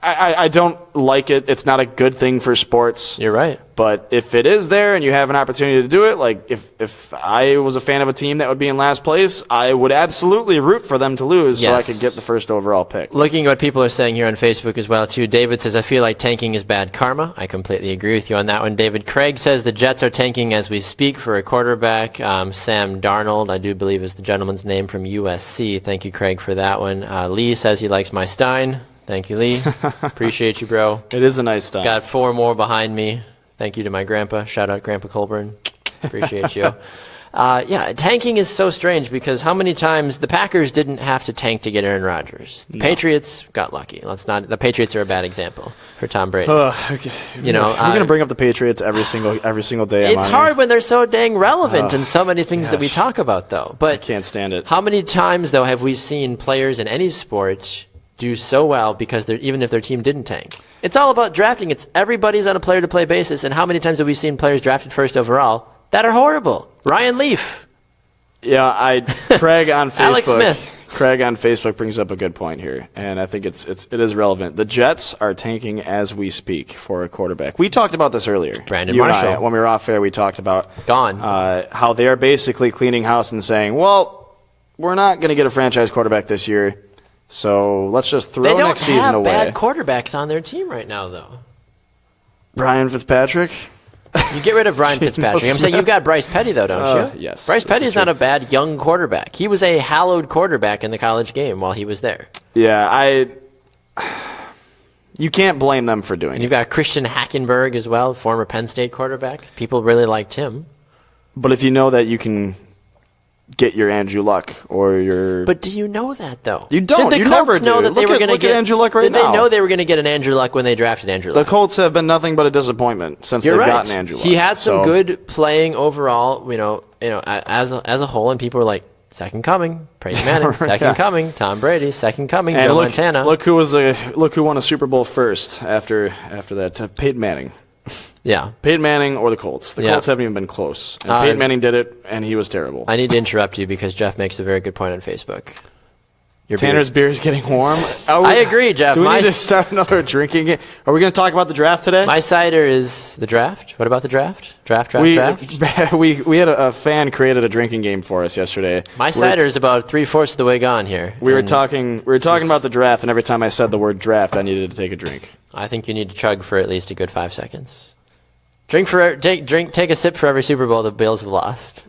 I don't like it. It's not a good thing for sports. You're right. But if it is there and you have an opportunity to do it, like if I was a fan of a team that would be in last place, I would absolutely root for them to lose so I could get the first overall pick. Looking at what people are saying here on Facebook as well, too, David says, I feel like tanking is bad karma. I completely agree with you on that one. David Craig says the Jets are tanking as we speak for a quarterback. Sam Darnold, I do believe is the gentleman's name from USC. Thank you, Craig, for that one. Lee says he likes my Stein. Thank you, Lee. Appreciate you, bro. It is a nice Stein. Got 4 more behind me. Thank you to my grandpa. Shout out Grandpa Colburn. Appreciate you. tanking is so strange because how many times the Packers didn't have to tank to get Aaron Rodgers. The Patriots got lucky. The Patriots are a bad example for Tom Brady. Okay. We're going to bring up the Patriots every single day. It's hard when they're so dang relevant in so many things that we talk about, though. But I can't stand it. How many times, though, have we seen players in any sport do so well because even if their team didn't tank? It's all about drafting. Everybody's on a player-to-play basis, and how many times have we seen players drafted first overall that are horrible? Ryan Leaf. Yeah, Craig on Facebook. Alex Smith. Craig on Facebook brings up a good point here, and I think it is relevant. The Jets are tanking as we speak for a quarterback. We talked about this earlier. Brandon Marshall. And I, when we were off air, we talked about how they are basically cleaning house and saying, well, we're not going to get a franchise quarterback this year, so let's just throw next season away. They don't have bad quarterbacks on their team right now, though. Brian Fitzpatrick? You get rid of Brian Fitzpatrick. I'm saying you've got Bryce Petty, though, don't you? Yes. Bryce Petty is not a bad young quarterback. He was a hallowed quarterback in the college game while he was there. Yeah, you can't blame them for doing it. You've got Christian Hackenberg as well, former Penn State quarterback. People really liked him. But if you know that you can get your Andrew Luck or your... But do you know that, though? You don't. Did the Colts know that they were going to get Andrew Luck right now? Did they know they were going to get an Andrew Luck when they drafted Andrew Luck? The Colts have been nothing but a disappointment since they've gotten Andrew Luck. He had some good playing overall, as a whole, and people were like, second coming, Peyton Manning, second coming, Tom Brady, second coming, Joe Montana. Look who won a Super Bowl first after that, Peyton Manning. Yeah. Peyton Manning or the Colts. The Colts haven't even been close. And Peyton Manning did it, and he was terrible. I need to interrupt you because Jeff makes a very good point on Facebook. Tanner's beer is getting warm. I agree, Jeff. Do we need to start another drinking game? Are we going to talk about the draft today? My cider is the draft. What about the draft? Draft. We had a fan created a drinking game for us yesterday. My cider is about 3/4 of the way gone here. We were talking about the draft, and every time I said the word draft, I needed to take a drink. I think you need to chug for at least a good 5 seconds. Take a sip for every Super Bowl the Bills have lost.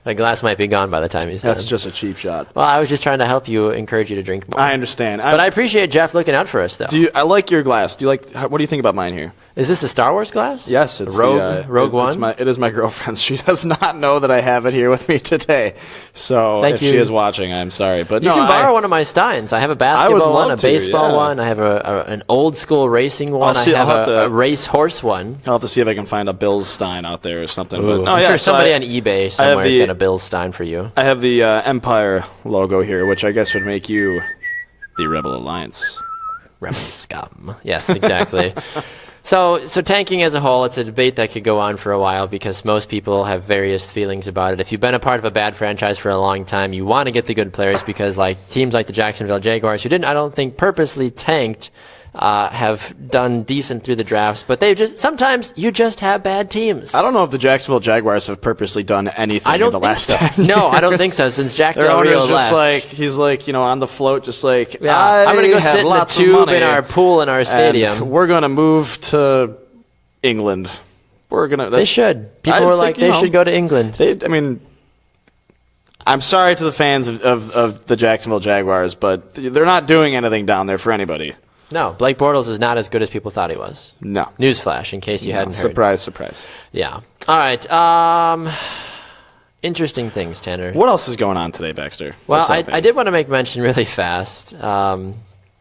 The glass might be gone by the time he's done. That's just a cheap shot. Well, I was just trying to help you, encourage you to drink more. I understand. But I appreciate Jeff looking out for us, though. I like your glass. What do you think about mine here? Is this a Star Wars glass? Yes, it's Rogue One. It is my girlfriend's. She does not know that I have it here with me today. So if she is watching, I'm sorry, but you can borrow one of my Steins. I have a basketball one, a baseball one. I have an old school racing one. I have a race horse one. I'll have to see if I can find a Bills Stein out there or something. But I'm sure somebody on eBay somewhere has got a Bills Stein for you. I have the Empire logo here, which I guess would make you the Rebel Alliance. Rebel scum. Yes, exactly. So tanking as a whole, it's a debate that could go on for a while because most people have various feelings about it. If you've been a part of a bad franchise for a long time, you want to get the good players because teams like the Jacksonville Jaguars, who I don't think purposely tanked, have done decent through the drafts, but sometimes you just have bad teams. I don't know if the Jacksonville Jaguars have purposely done anything in the last 10 years. No, I don't think so. Since Jack Del Rio left, he's on the float, I'm going to go sit in the tube in our pool in our stadium. We're going to move to England. They should. People were like, they should go to England. I'm sorry to the fans of the Jacksonville Jaguars, but they're not doing anything down there for anybody. No, Blake Bortles is not as good as people thought he was. No. Newsflash, in case you hadn't heard. Surprise. Yeah. All right. Interesting things, Tanner. What else is going on today, Baxter? Well, I did want to make mention really fast. I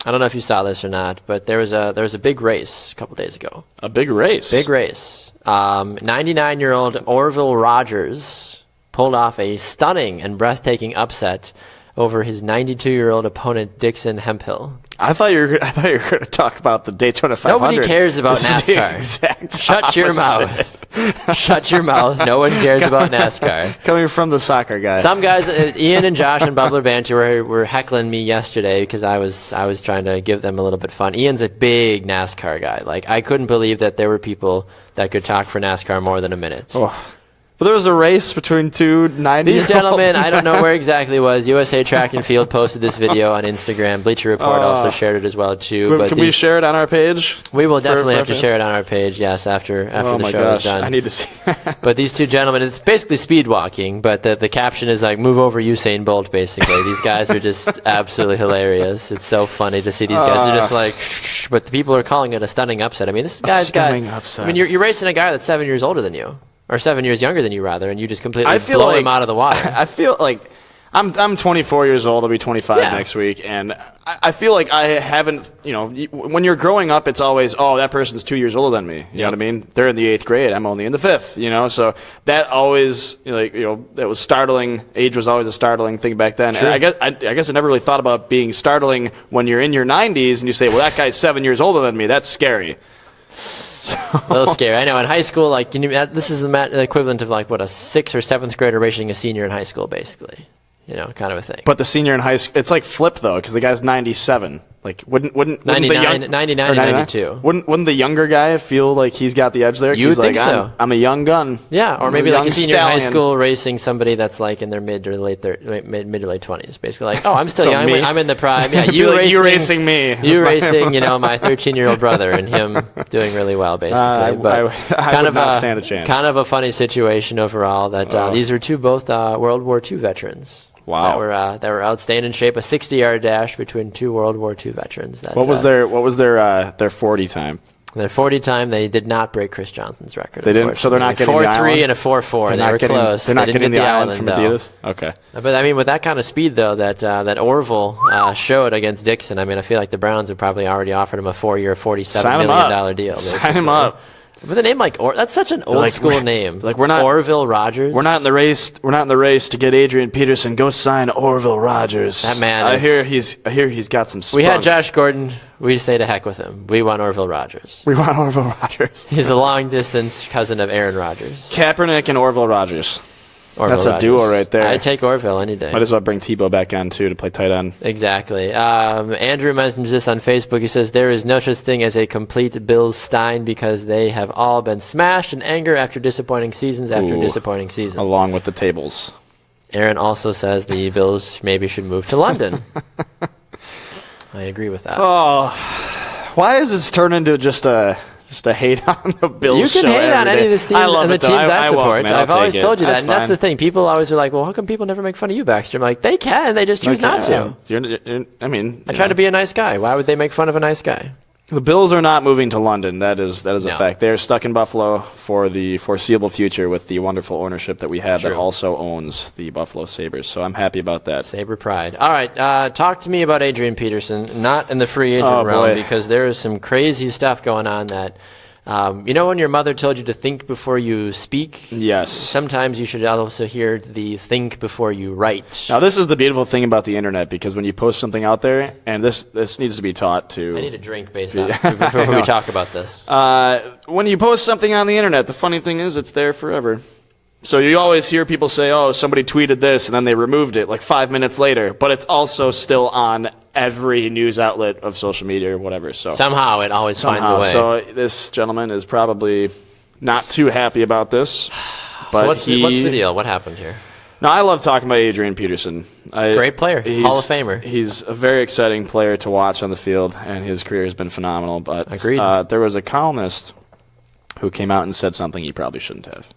don't know if you saw this or not, but there was a big race a couple days ago. A big race? Big race. 99-year-old Orville Rogers pulled off a stunning and breathtaking upset over his 92-year-old opponent, Dixon Hemphill. I thought you were going to talk about the Daytona 500. Nobody cares about NASCAR. Shut your mouth. Shut your mouth. No one cares about NASCAR. Coming from the soccer guy. Some guys, Ian and Josh and Bubbler Banter were heckling me yesterday because I was trying to give them a little bit of fun. Ian's a big NASCAR guy. I couldn't believe that there were people that could talk for NASCAR more than a minute. Oh. But there was a race between two 90-year-olds. These gentlemen, I don't know where exactly it was. USA Track and Field posted this video on Instagram. Bleacher Report also shared it as well, too. Can we share it on our page? We will definitely have to share it on our page, yes, after the show is done. I need to see that. But these two gentlemen, it's basically speed walking, but the caption is move over Usain Bolt, basically. These guys are just absolutely hilarious. It's so funny to see these guys. They're just shh, but the people are calling it a stunning upset. I mean, this guy's got... upset. I mean, you're racing a guy that's 7 years older than you. or 7 years younger than you, rather, and you just completely blow him out of the water. I feel like I'm 24 years old. I'll be 25 next week, and I feel like I haven't. When you're growing up, it's always, that person's 2 years older than me. You know what I mean? They're in the 8th grade. I'm only in the 5th. So that always, that was startling. Age was always a startling thing back then. True. And I guess I never really thought about being startling when you're in your 90s and you say, well, that guy's 7 years older than me. That's scary. A little scary. I know. In high school, this is the equivalent of a 6th or 7th grader racing a senior in high school, basically. Kind of a thing. But the senior in high school, it's like flip though, because the guy's 97. Wouldn't 99 and 92. Wouldn't the younger guy feel like he's got the edge there? You would think so. I'm a young gun. Yeah, or maybe a senior stallion. in high school racing somebody that's in their mid to late 20s. Basically, I'm still young. I'm in the prime. Yeah, you racing me. You racing, my 13-year-old brother, and him doing really well, basically. But I would not stand a chance. Kind of a funny situation overall. That these are both World War II veterans. Wow. That were out staying in shape. A 60-yard dash between two World War II veterans. What was their 40 time? Their 40 time, they did not break Chris Johnson's record. They didn't, so they're not getting the island? 4.3 and a 4.4. They were close. They're not getting the island from though. Adidas? Okay. But, with that kind of speed, though, that Orville showed against Dixon, I feel like the Browns have probably already offered him a 4-year, $47 million deal. Sign him up. With a name that's such an old school name. We're not Orville Rogers. We're not in the race. We're not in the race to get Adrian Peterson. Go sign Orville Rogers. That man. I hear he's got some spunk. We had Josh Gordon. We say to heck with him. We want Orville Rogers. He's the long distance cousin of Aaron Rodgers. Kaepernick and Orville Rogers. That's a duo right there. I'd take Orville any day. Might as well bring Tebow back on, too, to play tight end. Exactly. Andrew mentions this on Facebook. He says, there is no such thing as a complete Bills Stein because they have all been smashed in anger after disappointing seasons Along with the tables. Aaron also says the Bills maybe should move to London. I agree with that. Oh, why has this turned into just a hate on the Bills show? You can hate on any of the teams and the teams I support. I've always told you that, that's and that's the thing. People always are like, well, how come people never make fun of you, Baxter? I'm like, they can. They just choose not to. I try to be a nice guy. Why would they make fun of a nice guy? The Bills are not moving to London. That is a fact. They're stuck in Buffalo for the foreseeable future with the wonderful ownership that we have that also owns the Buffalo Sabres. So I'm happy about that. Sabre pride. All right, talk to me about Adrian Peterson, not in the free agent realm, because there is some crazy stuff going on that when your mother told you to think before you speak? Yes. Sometimes you should also hear the think before you write. Now, this is the beautiful thing about the internet, because when you post something out there, and this needs to be taught to... I need a drink before we talk about this. When you post something on the internet, the funny thing is it's there forever. So you always hear people say, somebody tweeted this, and then they removed it 5 minutes later, but it's also still on every news outlet of social media or whatever. So somehow it always finds a way. So this gentleman is probably not too happy about this. But so what's the deal? What happened here? No, I love talking about Adrian Peterson. Great player, Hall of Famer. He's a very exciting player to watch on the field, and his career has been phenomenal. But agreed. There was a columnist who came out and said something he probably shouldn't have.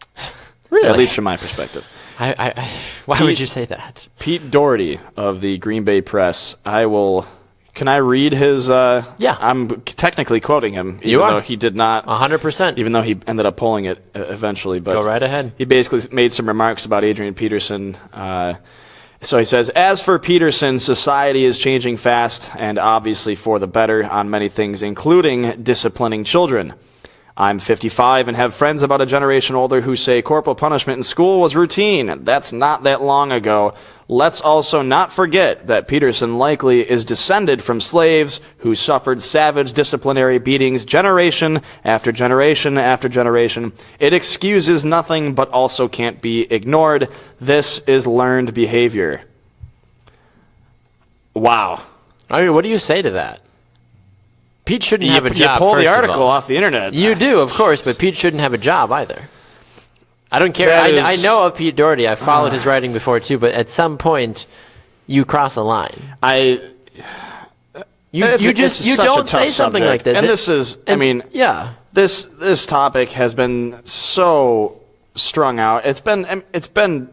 Really? At least from my perspective. Why would you say that? Pete Doherty of the Green Bay Press. Can I read his? Yeah. I'm technically quoting him, even though he did not. 100%. Even though he ended up pulling it eventually. But go right ahead. He basically made some remarks about Adrian Peterson. So he says, as for Peterson, society is changing fast and obviously for the better on many things, including disciplining children. I'm 55 and have friends about a generation older who say corporal punishment in school was routine. That's not that long ago. Let's also not forget that Peterson likely is descended from slaves who suffered savage disciplinary beatings generation after generation after generation. It excuses nothing but also can't be ignored. This is learned behavior. Wow. What do you say to that? Pete shouldn't have a job. You pull the article off the internet. You do, of course, but Pete shouldn't have a job either. I don't care. I know of Pete Doherty. I've followed his writing before too, but at some point, you cross a line. You don't say something like this. And this topic has been so strung out. It's been,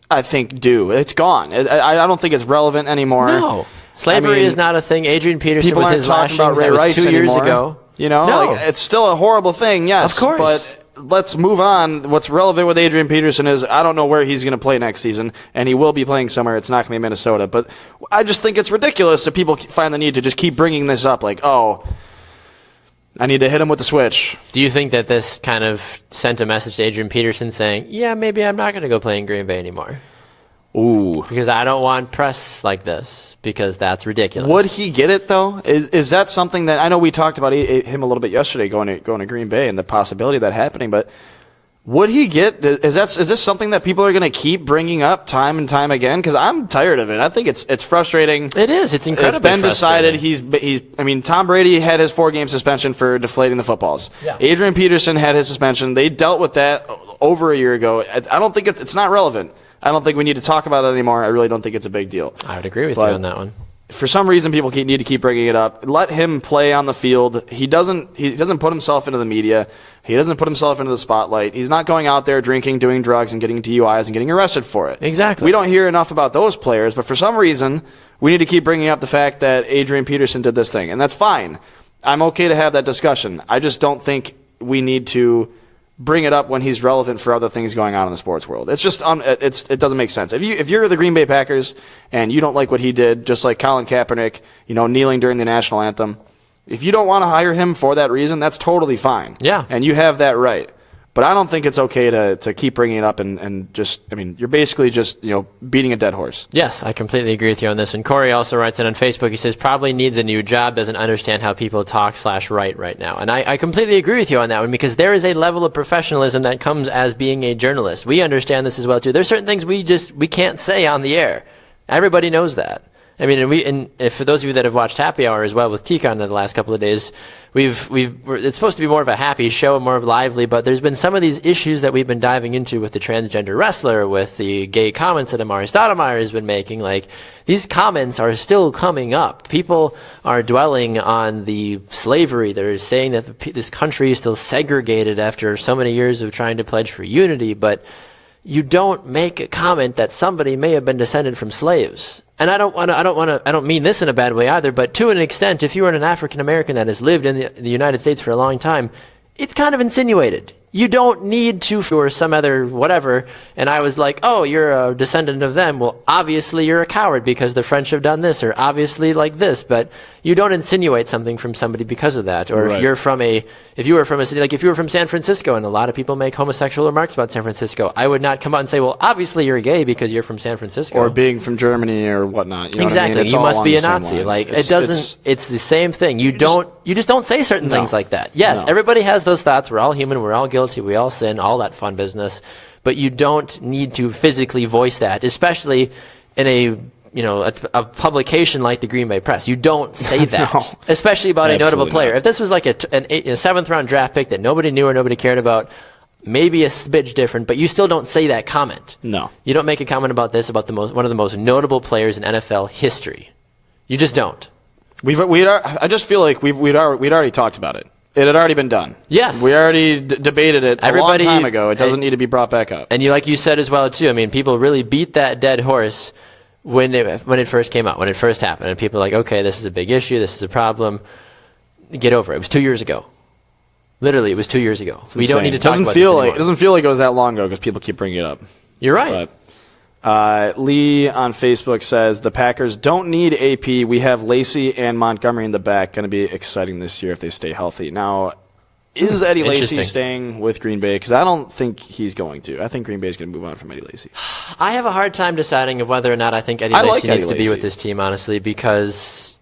I think, due. It's gone. I don't think it's relevant anymore. No. Slavery is not a thing. Adrian Peterson with his lashings, about Ray that was Rice 2 years anymore. ago. It's still a horrible thing, yes. Of course. But let's move on. What's relevant with Adrian Peterson is I don't know where he's going to play next season, and he will be playing somewhere. It's not going to be Minnesota. But I just think it's ridiculous that people find the need to just keep bringing this up, like, oh, I need to hit him with the switch. Do you think that this kind of sent a message to Adrian Peterson saying, yeah, maybe I'm not going to go play in Green Bay anymore? Ooh. Because I don't want press like this, because that's ridiculous. Would he get it, though? Is that something that, I know we talked about him a little bit yesterday going to Green Bay and the possibility of that happening, but would he get, is this something that people are going to keep bringing up time and time again? Because I'm tired of it. I think it's frustrating. It is. It's incredibly frustrating. It's been decided. Tom Brady had his 4-game suspension for deflating the footballs. Yeah. Adrian Peterson had his suspension. They dealt with that over a year ago. I don't think it's not relevant. I don't think we need to talk about it anymore. I really don't think it's a big deal. I would agree with you on that one. For some reason, people need to keep bringing it up. Let him play on the field. He doesn't put himself into the media. He doesn't put himself into the spotlight. He's not going out there drinking, doing drugs, and getting DUIs and getting arrested for it. Exactly. We don't hear enough about those players, but for some reason, we need to keep bringing up the fact that Adrian Peterson did this thing, and that's fine. I'm okay to have that discussion. I just don't think we need to bring it up when he's relevant for other things going on in the sports world. It's just it doesn't make sense. If you're the Green Bay Packers and you don't like what he did, just like Colin Kaepernick, kneeling during the national anthem, if you don't want to hire him for that reason, that's totally fine. Yeah. And you have that right. But I don't think it's okay to keep bringing it up and just, you're basically just, beating a dead horse. Yes, I completely agree with you on this. And Corey also writes in on Facebook, he says, probably needs a new job, doesn't understand how people talk/write right now. And I completely agree with you on that one, because there is a level of professionalism that comes as being a journalist. We understand this as well, too. There's certain things we can't say on the air. Everybody knows that. And for those of you that have watched Happy Hour as well with Tikon in the last couple of days, it's supposed to be more of a happy show, more lively, but there's been some of these issues that we've been diving into with the transgender wrestler, with the gay comments that Amari Stoudemire has been making. Like, these comments are still coming up. People are dwelling on the slavery. They're saying that this country is still segregated after so many years of trying to pledge for unity, but you don't make a comment that somebody may have been descended from slaves. And I don't mean this in a bad way either, but to an extent, if you are an African American that has lived in the United States for a long time, it's kind of insinuated. You don't need to, or some other whatever, and I was like, oh, you're a descendant of them. Well, obviously you're a coward because the French have done this, or obviously like this, but you don't insinuate something from somebody because of that. Or right. If you were from a city, like if you were from San Francisco, and a lot of people make homosexual remarks about San Francisco, I would not come out and say, well, obviously you're gay because you're from San Francisco. Or being from Germany or whatnot. You know exactly. What I mean? You must be a Nazi. Like, it's the same thing. You just don't say certain things like that. Yes, everybody has those thoughts. We're all human. We're all guilty. We all sin, all that fun business. But you don't need to physically voice that, especially in a publication like the Green Bay Press. You don't say that, no, especially about a notable player. Not. If this was like a seventh-round draft pick that nobody knew or nobody cared about, maybe a smidge different, but you still don't say that comment. No. You don't make a comment about this, about one of the most notable players in NFL history. You just don't. I just feel like we'd already talked about it. It had already been done. Yes. We already debated it a long time ago. It doesn't need to be brought back up. And like you said as well, too, people really beat that dead horse when it first came out, when it first happened. And people are like, okay, this is a big issue. This is a problem. Get over it. It was 2 years ago. Literally, it was 2 years ago. We don't need to talk about this anymore. It doesn't feel like it was that long ago because people keep bringing it up. You're right. But, Lee on Facebook says, the Packers don't need AP. We have Lacy and Montgomery in the back. Going to be exciting this year if they stay healthy. Now, is Eddie Lacy staying with Green Bay? Because I don't think he's going to. I think Green Bay is going to move on from Eddie Lacy. I have a hard time deciding of whether or not I think Eddie Lacy needs to be with this team, honestly, because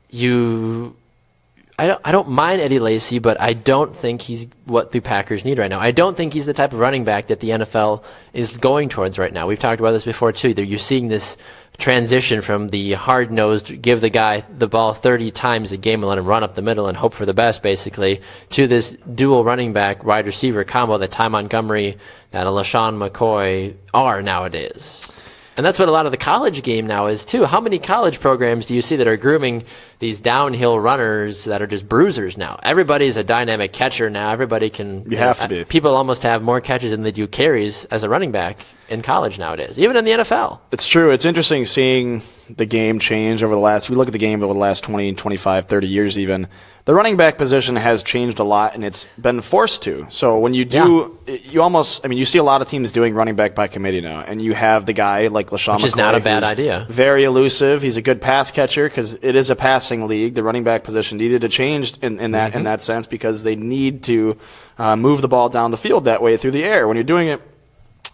I don't mind Eddie Lacy, but I don't think he's what the Packers need right now. I don't think he's the type of running back that the NFL is going towards right now. We've talked about this before, too. You're seeing this transition from the hard-nosed, give the guy the ball 30 times a game and let him run up the middle and hope for the best, basically, to this dual running back, wide receiver combo that Ty Montgomery and LaShawn McCoy are nowadays. And that's what a lot of the college game now is, too. How many college programs do you see that are grooming these downhill runners that are just bruisers now. Everybody's a dynamic catcher now. Everybody can. You have to be. People almost have more catches than they do carries as a running back in college nowadays, even in the NFL. It's true. It's interesting seeing the game change over the last. We look at the game over the last 20, 25, 30 years even. The running back position has changed a lot, and it's been forced to. So when you do, you almost, you see a lot of teams doing running back by committee now, and you have the guy like LaShawn McCoy, which is not a bad idea. Very elusive. He's a good pass catcher because it is a passing league. The running back position needed to change in that sense because they need to move the ball down the field that way through the air. When you're doing it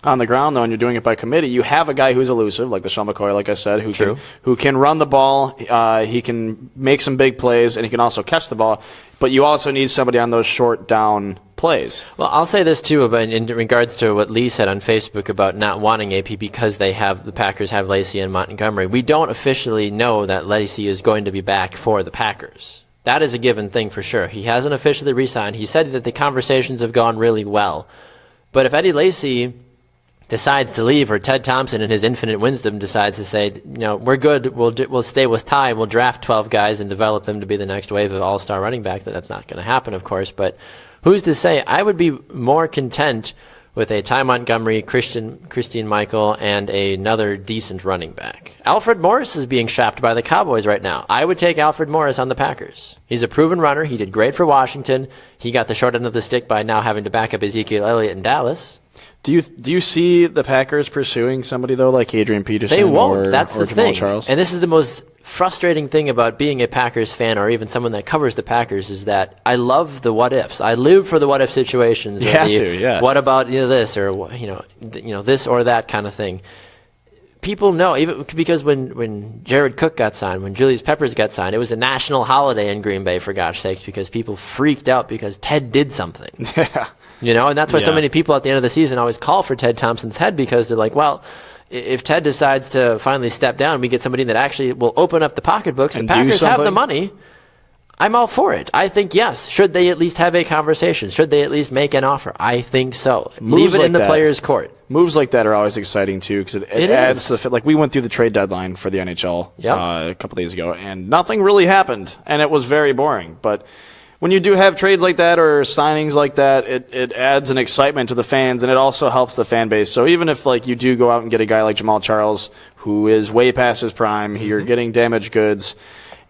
on the ground, though, and you're doing it by committee, you have a guy who's elusive, like LaShawn McCoy, like I said, who can run the ball, he can make some big plays, and he can also catch the ball. But you also need somebody on those short down plays. Well, I'll say this too, about in regards to what Lee said on Facebook about not wanting AP because the Packers have Lacy and Montgomery. We don't officially know that Lacy is going to be back for the Packers. That is a given thing for sure. He hasn't officially re-signed. He said that the conversations have gone really well. But if Eddie Lacy decides to leave, or Ted Thompson in his infinite wisdom decides to say, we're good, we'll stay with Ty, we'll draft 12 guys and develop them to be the next wave of all-star running back, that's not going to happen, of course, but who's to say? I would be more content with a Ty Montgomery, Christine Michael, and another decent running back. Alfred Morris is being shopped by the Cowboys right now. I would take Alfred Morris on the Packers. He's a proven runner. He did great for Washington. He got the short end of the stick by now having to back up Ezekiel Elliott in Dallas. Do you see the Packers pursuing somebody, though, like Adrian Peterson? They won't. That's the Jamal thing. Charles? And this is the most frustrating thing about being a Packers fan, or even someone that covers the Packers, is that I love the what ifs. I live for the what if situations. What about this, or this or that kind of thing. People know, even because when Jared Cook got signed, when Julius Peppers got signed, it was a national holiday in Green Bay, for gosh sakes, because people freaked out because Ted did something. Yeah. And that's why so many people at the end of the season always call for Ted Thompson's head, because they're like, well, if Ted decides to finally step down and we get somebody that actually will open up the pocketbooks, the Packers have the money, I'm all for it. I think, yes. Should they at least have a conversation? Should they at least make an offer? I think so. Leave it in the player's court. Moves like that are always exciting, too, because it adds to the fit. Like, we went through the trade deadline for the NHL a couple days ago, and nothing really happened, and it was very boring. But when you do have trades like that or signings like that, it adds an excitement to the fans, and it also helps the fan base. So even if you do go out and get a guy like Jamal Charles, who is way past his prime, you're getting damaged goods,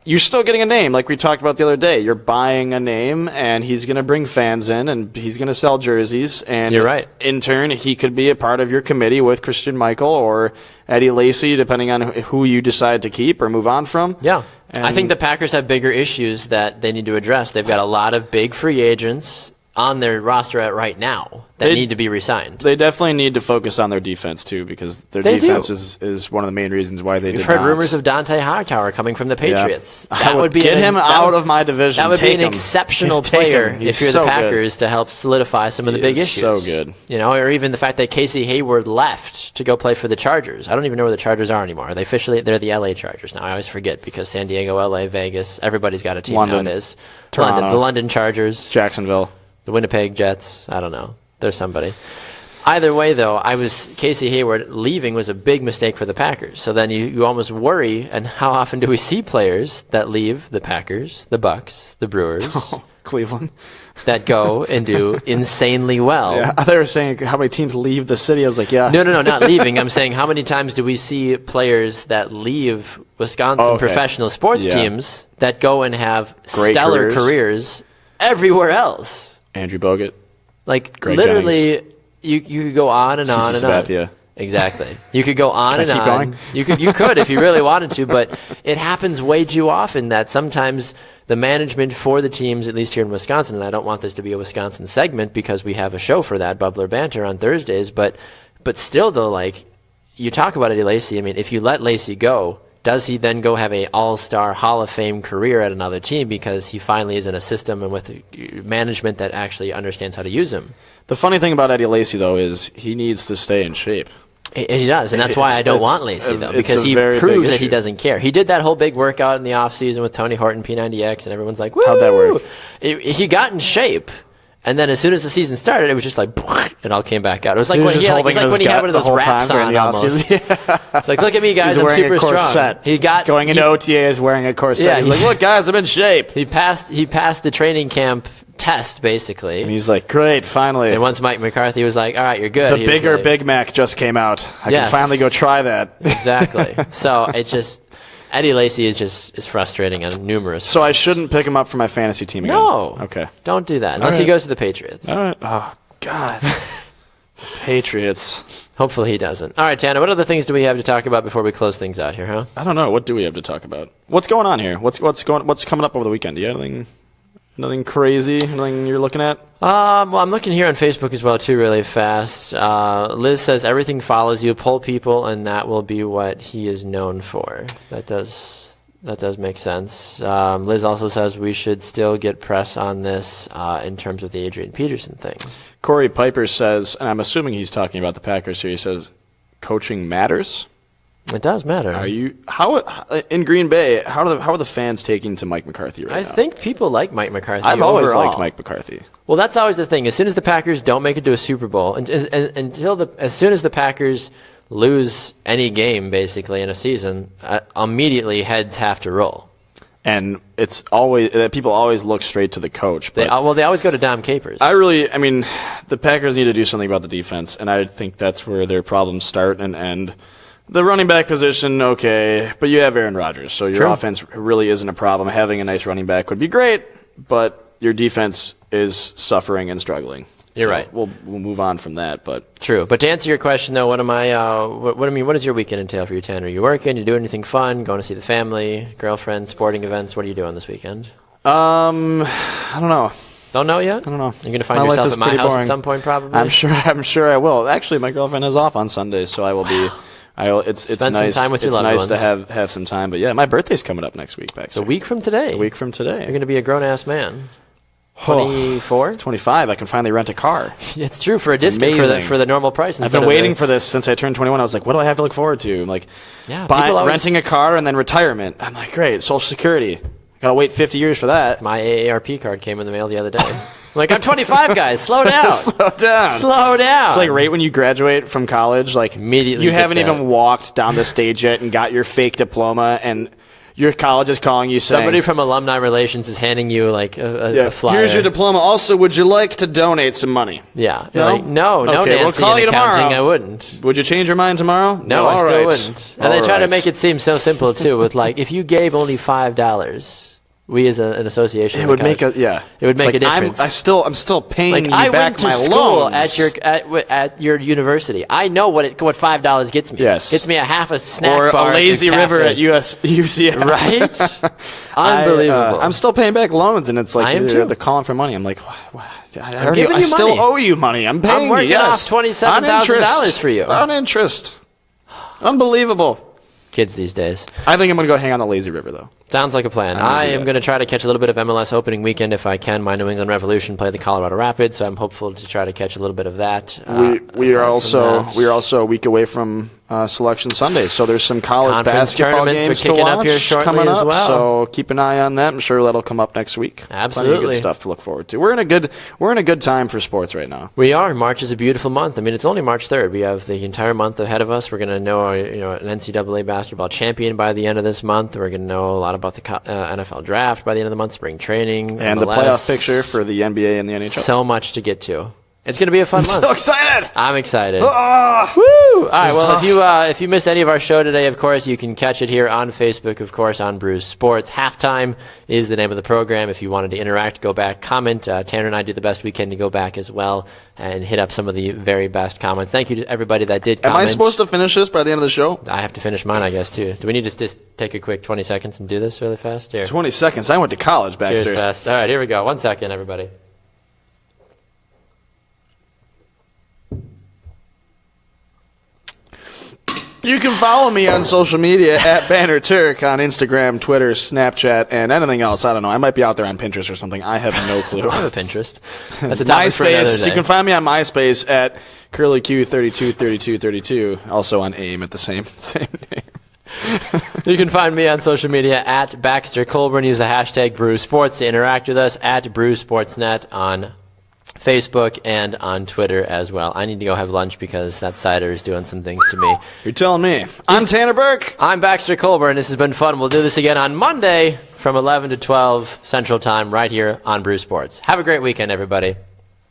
you're still getting a name, like we talked about the other day. You're buying a name, and he's going to bring fans in, and he's going to sell jerseys. And you're right. In turn, he could be a part of your committee with Christian Michael or Eddie Lacy, depending on who you decide to keep or move on from. Yeah. And I think the Packers have bigger issues that they need to address. They've got a lot of big free agents on their roster right now that need to be re-signed. They definitely need to focus on their defense, too, because their defense is one of the main reasons why they We've heard rumors of Dante Hightower coming from the Patriots. Yeah. That would be get him out of my division. That would be an exceptional player if you're the Packers to help solidify some of the big issues. So good. Or even the fact that Casey Hayward left to go play for the Chargers. I don't even know where the Chargers are anymore. They're the LA Chargers now. I always forget because San Diego, LA, Vegas, everybody's got a team nowadays. Toronto, the London Chargers, Jacksonville. The Winnipeg Jets, I don't know. There's somebody. Either way, though, Casey Hayward leaving was a big mistake for the Packers. So then you almost worry, and how often do we see players that leave the Packers, the Bucks, the Brewers, Cleveland, that go and do insanely well? Yeah, they were saying how many teams leave the city. I was like, yeah. No, not leaving. I'm saying how many times do we see players that leave Wisconsin professional sports teams that go and have great stellar careers everywhere else? Andrew Bogut. Greg literally, Jennings. You could go on and on and Sabathia. on. Exactly. You could go on and on. Going? You could if you really wanted to, but it happens way too often that sometimes the management for the teams, at least here in Wisconsin, and I don't want this to be a Wisconsin segment because we have a show for that, Bubbler Banter, on Thursdays, but still, though, you talk about Eddie Lacy. I mean, if you let Lacy go, does he then go have a all-star Hall of Fame career at another team because he finally is in a system and with management that actually understands how to use him? The funny thing about Eddie Lacy, though, is he needs to stay in shape. He does, and that's why I don't want Lacy, though, because he proves that he doesn't care. He did that whole big workout in the offseason with Tony Horton, P90X, and everyone's like, woo! How'd that work? He got in shape, And then as soon as the season started, it was just like, it all came back out. It was like when he had one of those wraps on almost. It's like, look at me, guys, I'm super strong. He got going into OTAs wearing a corset. Yeah, he's like, look, guys, I'm in shape. He passed the training camp test, basically. And he's like, great, finally. And once Mike McCarthy was like, all right, you're good. The bigger Big Mac just came out. I can finally go try that. Exactly. So it just... Eddie Lacy is frustrating on numerous So fronts. I shouldn't pick him up for my fantasy team again? No. Okay. Don't do that. Unless he goes to the Patriots. All right. Oh, God. Patriots. Hopefully he doesn't. All right, Tanner, what other things do we have to talk about before we close things out here, huh? I don't know. What do we have to talk about? What's going on here? What's coming up over the weekend? Do you have anything crazy? Anything you're looking at? Well, I'm looking here on Facebook as well, too, really fast. Liz says everything follows you. Poll people, and that will be what he is known for. That does make sense. Liz also says we should still get press on this in terms of the Adrian Peterson thing. Corey Piper says, and I'm assuming he's talking about the Packers here, he says, coaching matters? It does matter. How in Green Bay? How are the fans taking to Mike McCarthy right now? I think people like Mike McCarthy. I've always liked Mike McCarthy. Well, that's always the thing. As soon as the Packers don't make it to a Super Bowl, as soon as the Packers lose any game basically in a season, immediately heads have to roll. And it's always people always look straight to the coach. They always go to Dom Capers. The Packers need to do something about the defense, and I think that's where their problems start and end. The running back position, okay, but you have Aaron Rodgers, so your offense really isn't a problem. Having a nice running back would be great, but your defense is suffering and struggling. You're right. We'll move on from that, but true. But to answer your question, though, what does your weekend entail for you, Tanner? Are you working? You doing anything fun? Going to see the family, girlfriend, sporting events? What are you doing this weekend? I don't know. Don't know yet? I don't know. You're gonna find yourself at my house at some point, probably. I'm sure I will. Actually, my girlfriend is off on Sundays, so I will be. It's nice. Some time with your loved ones. To have some time, but yeah, my birthday's coming up next week. It's a week from today. You're going to be a grown-ass man. 24? 25. I can finally rent a car. It's true for a discount for the normal price. I've been waiting for this since I turned 21. I was like, what do I have to look forward to? I'm like, renting a car and then retirement. I'm like, great, Social Security. Gotta wait 50 years for that. My AARP card came in the mail the other day. I'm 25, guys. Slow down. Slow down. It's like right when you graduate from college, like immediately you haven't even walked down the stage yet and got your fake diploma, and your college is calling you saying... Somebody from Alumni Relations is handing you a flyer. Here's your diploma. Also, would you like to donate some money? Yeah. No? No, okay, Nancy, we'll call you tomorrow. I wouldn't. Would you change your mind tomorrow? No, I still wouldn't. And they try to make it seem so simple, too, with if you gave only $5... We as an association, it would make a difference. I'm still paying you back my loans. I went to school at your university. I know what $5 gets me. Yes, gets me a half a snack or bar a lazy river at UCF. Right? Unbelievable. I'm still paying back loans, and it's like they're calling for money. I'm like, I still owe you money. I'm paying you. I'm working off $27,000 for you on interest. Unbelievable. Kids these days. I think I'm going to go hang on the lazy river, though. Sounds like a plan. I am going to try to catch a little bit of MLS opening weekend if I can. My New England Revolution play the Colorado Rapids, so I'm hopeful to try to catch a little bit of that. We are also a week away from Selection Sunday, so there's some college basketball games to watch up here coming up. Well. So keep an eye on that. I'm sure that'll come up next week. Absolutely, plenty of good stuff to look forward to. We're in a good time for sports right now. We are. March is a beautiful month. I mean, it's only March 3rd. We have the entire month ahead of us. We're going to know an NCAA basketball champion by the end of this month. We're going to know a lot about the NFL draft by the end of the month, spring training, and MLS. The playoff picture for the NBA and the NHL. So much to get to. It's going to be a fun month. So excited! I'm excited. Woo! All right, well, if you missed any of our show today, of course, you can catch it here on Facebook, of course, on Brews Sports. Halftime is the name of the program. If you wanted to interact, go back, comment. Tanner and I do the best we can to go back as well and hit up some of the very best comments. Thank you to everybody that did comment. Am I supposed to finish this by the end of the show? I have to finish mine, I guess, too. Do we need to just take a quick 20 seconds and do this really fast? Here. 20 seconds? I went to college, Baxter. Cheers fast. All right, here we go. 1 second, everybody. You can follow me on social media at Banner Turk on Instagram, Twitter, Snapchat, and anything else. I don't know. I might be out there on Pinterest or something. I have no clue. I have a Pinterest. That's a topic for another day. You can find me on MySpace at CurlyQ323232. Also on AIM at the same name. You can find me on social media at Baxter Colburn. Use the hashtag BrewSports to interact with us at BrewSportsNet on Facebook, and on Twitter as well. I need to go have lunch because that cider is doing some things to me. You're telling me. I'm Tanner Burke. I'm Baxter Colburn. This has been fun. We'll do this again on Monday from 11 to 12 Central Time right here on Brew Sports. Have a great weekend, everybody.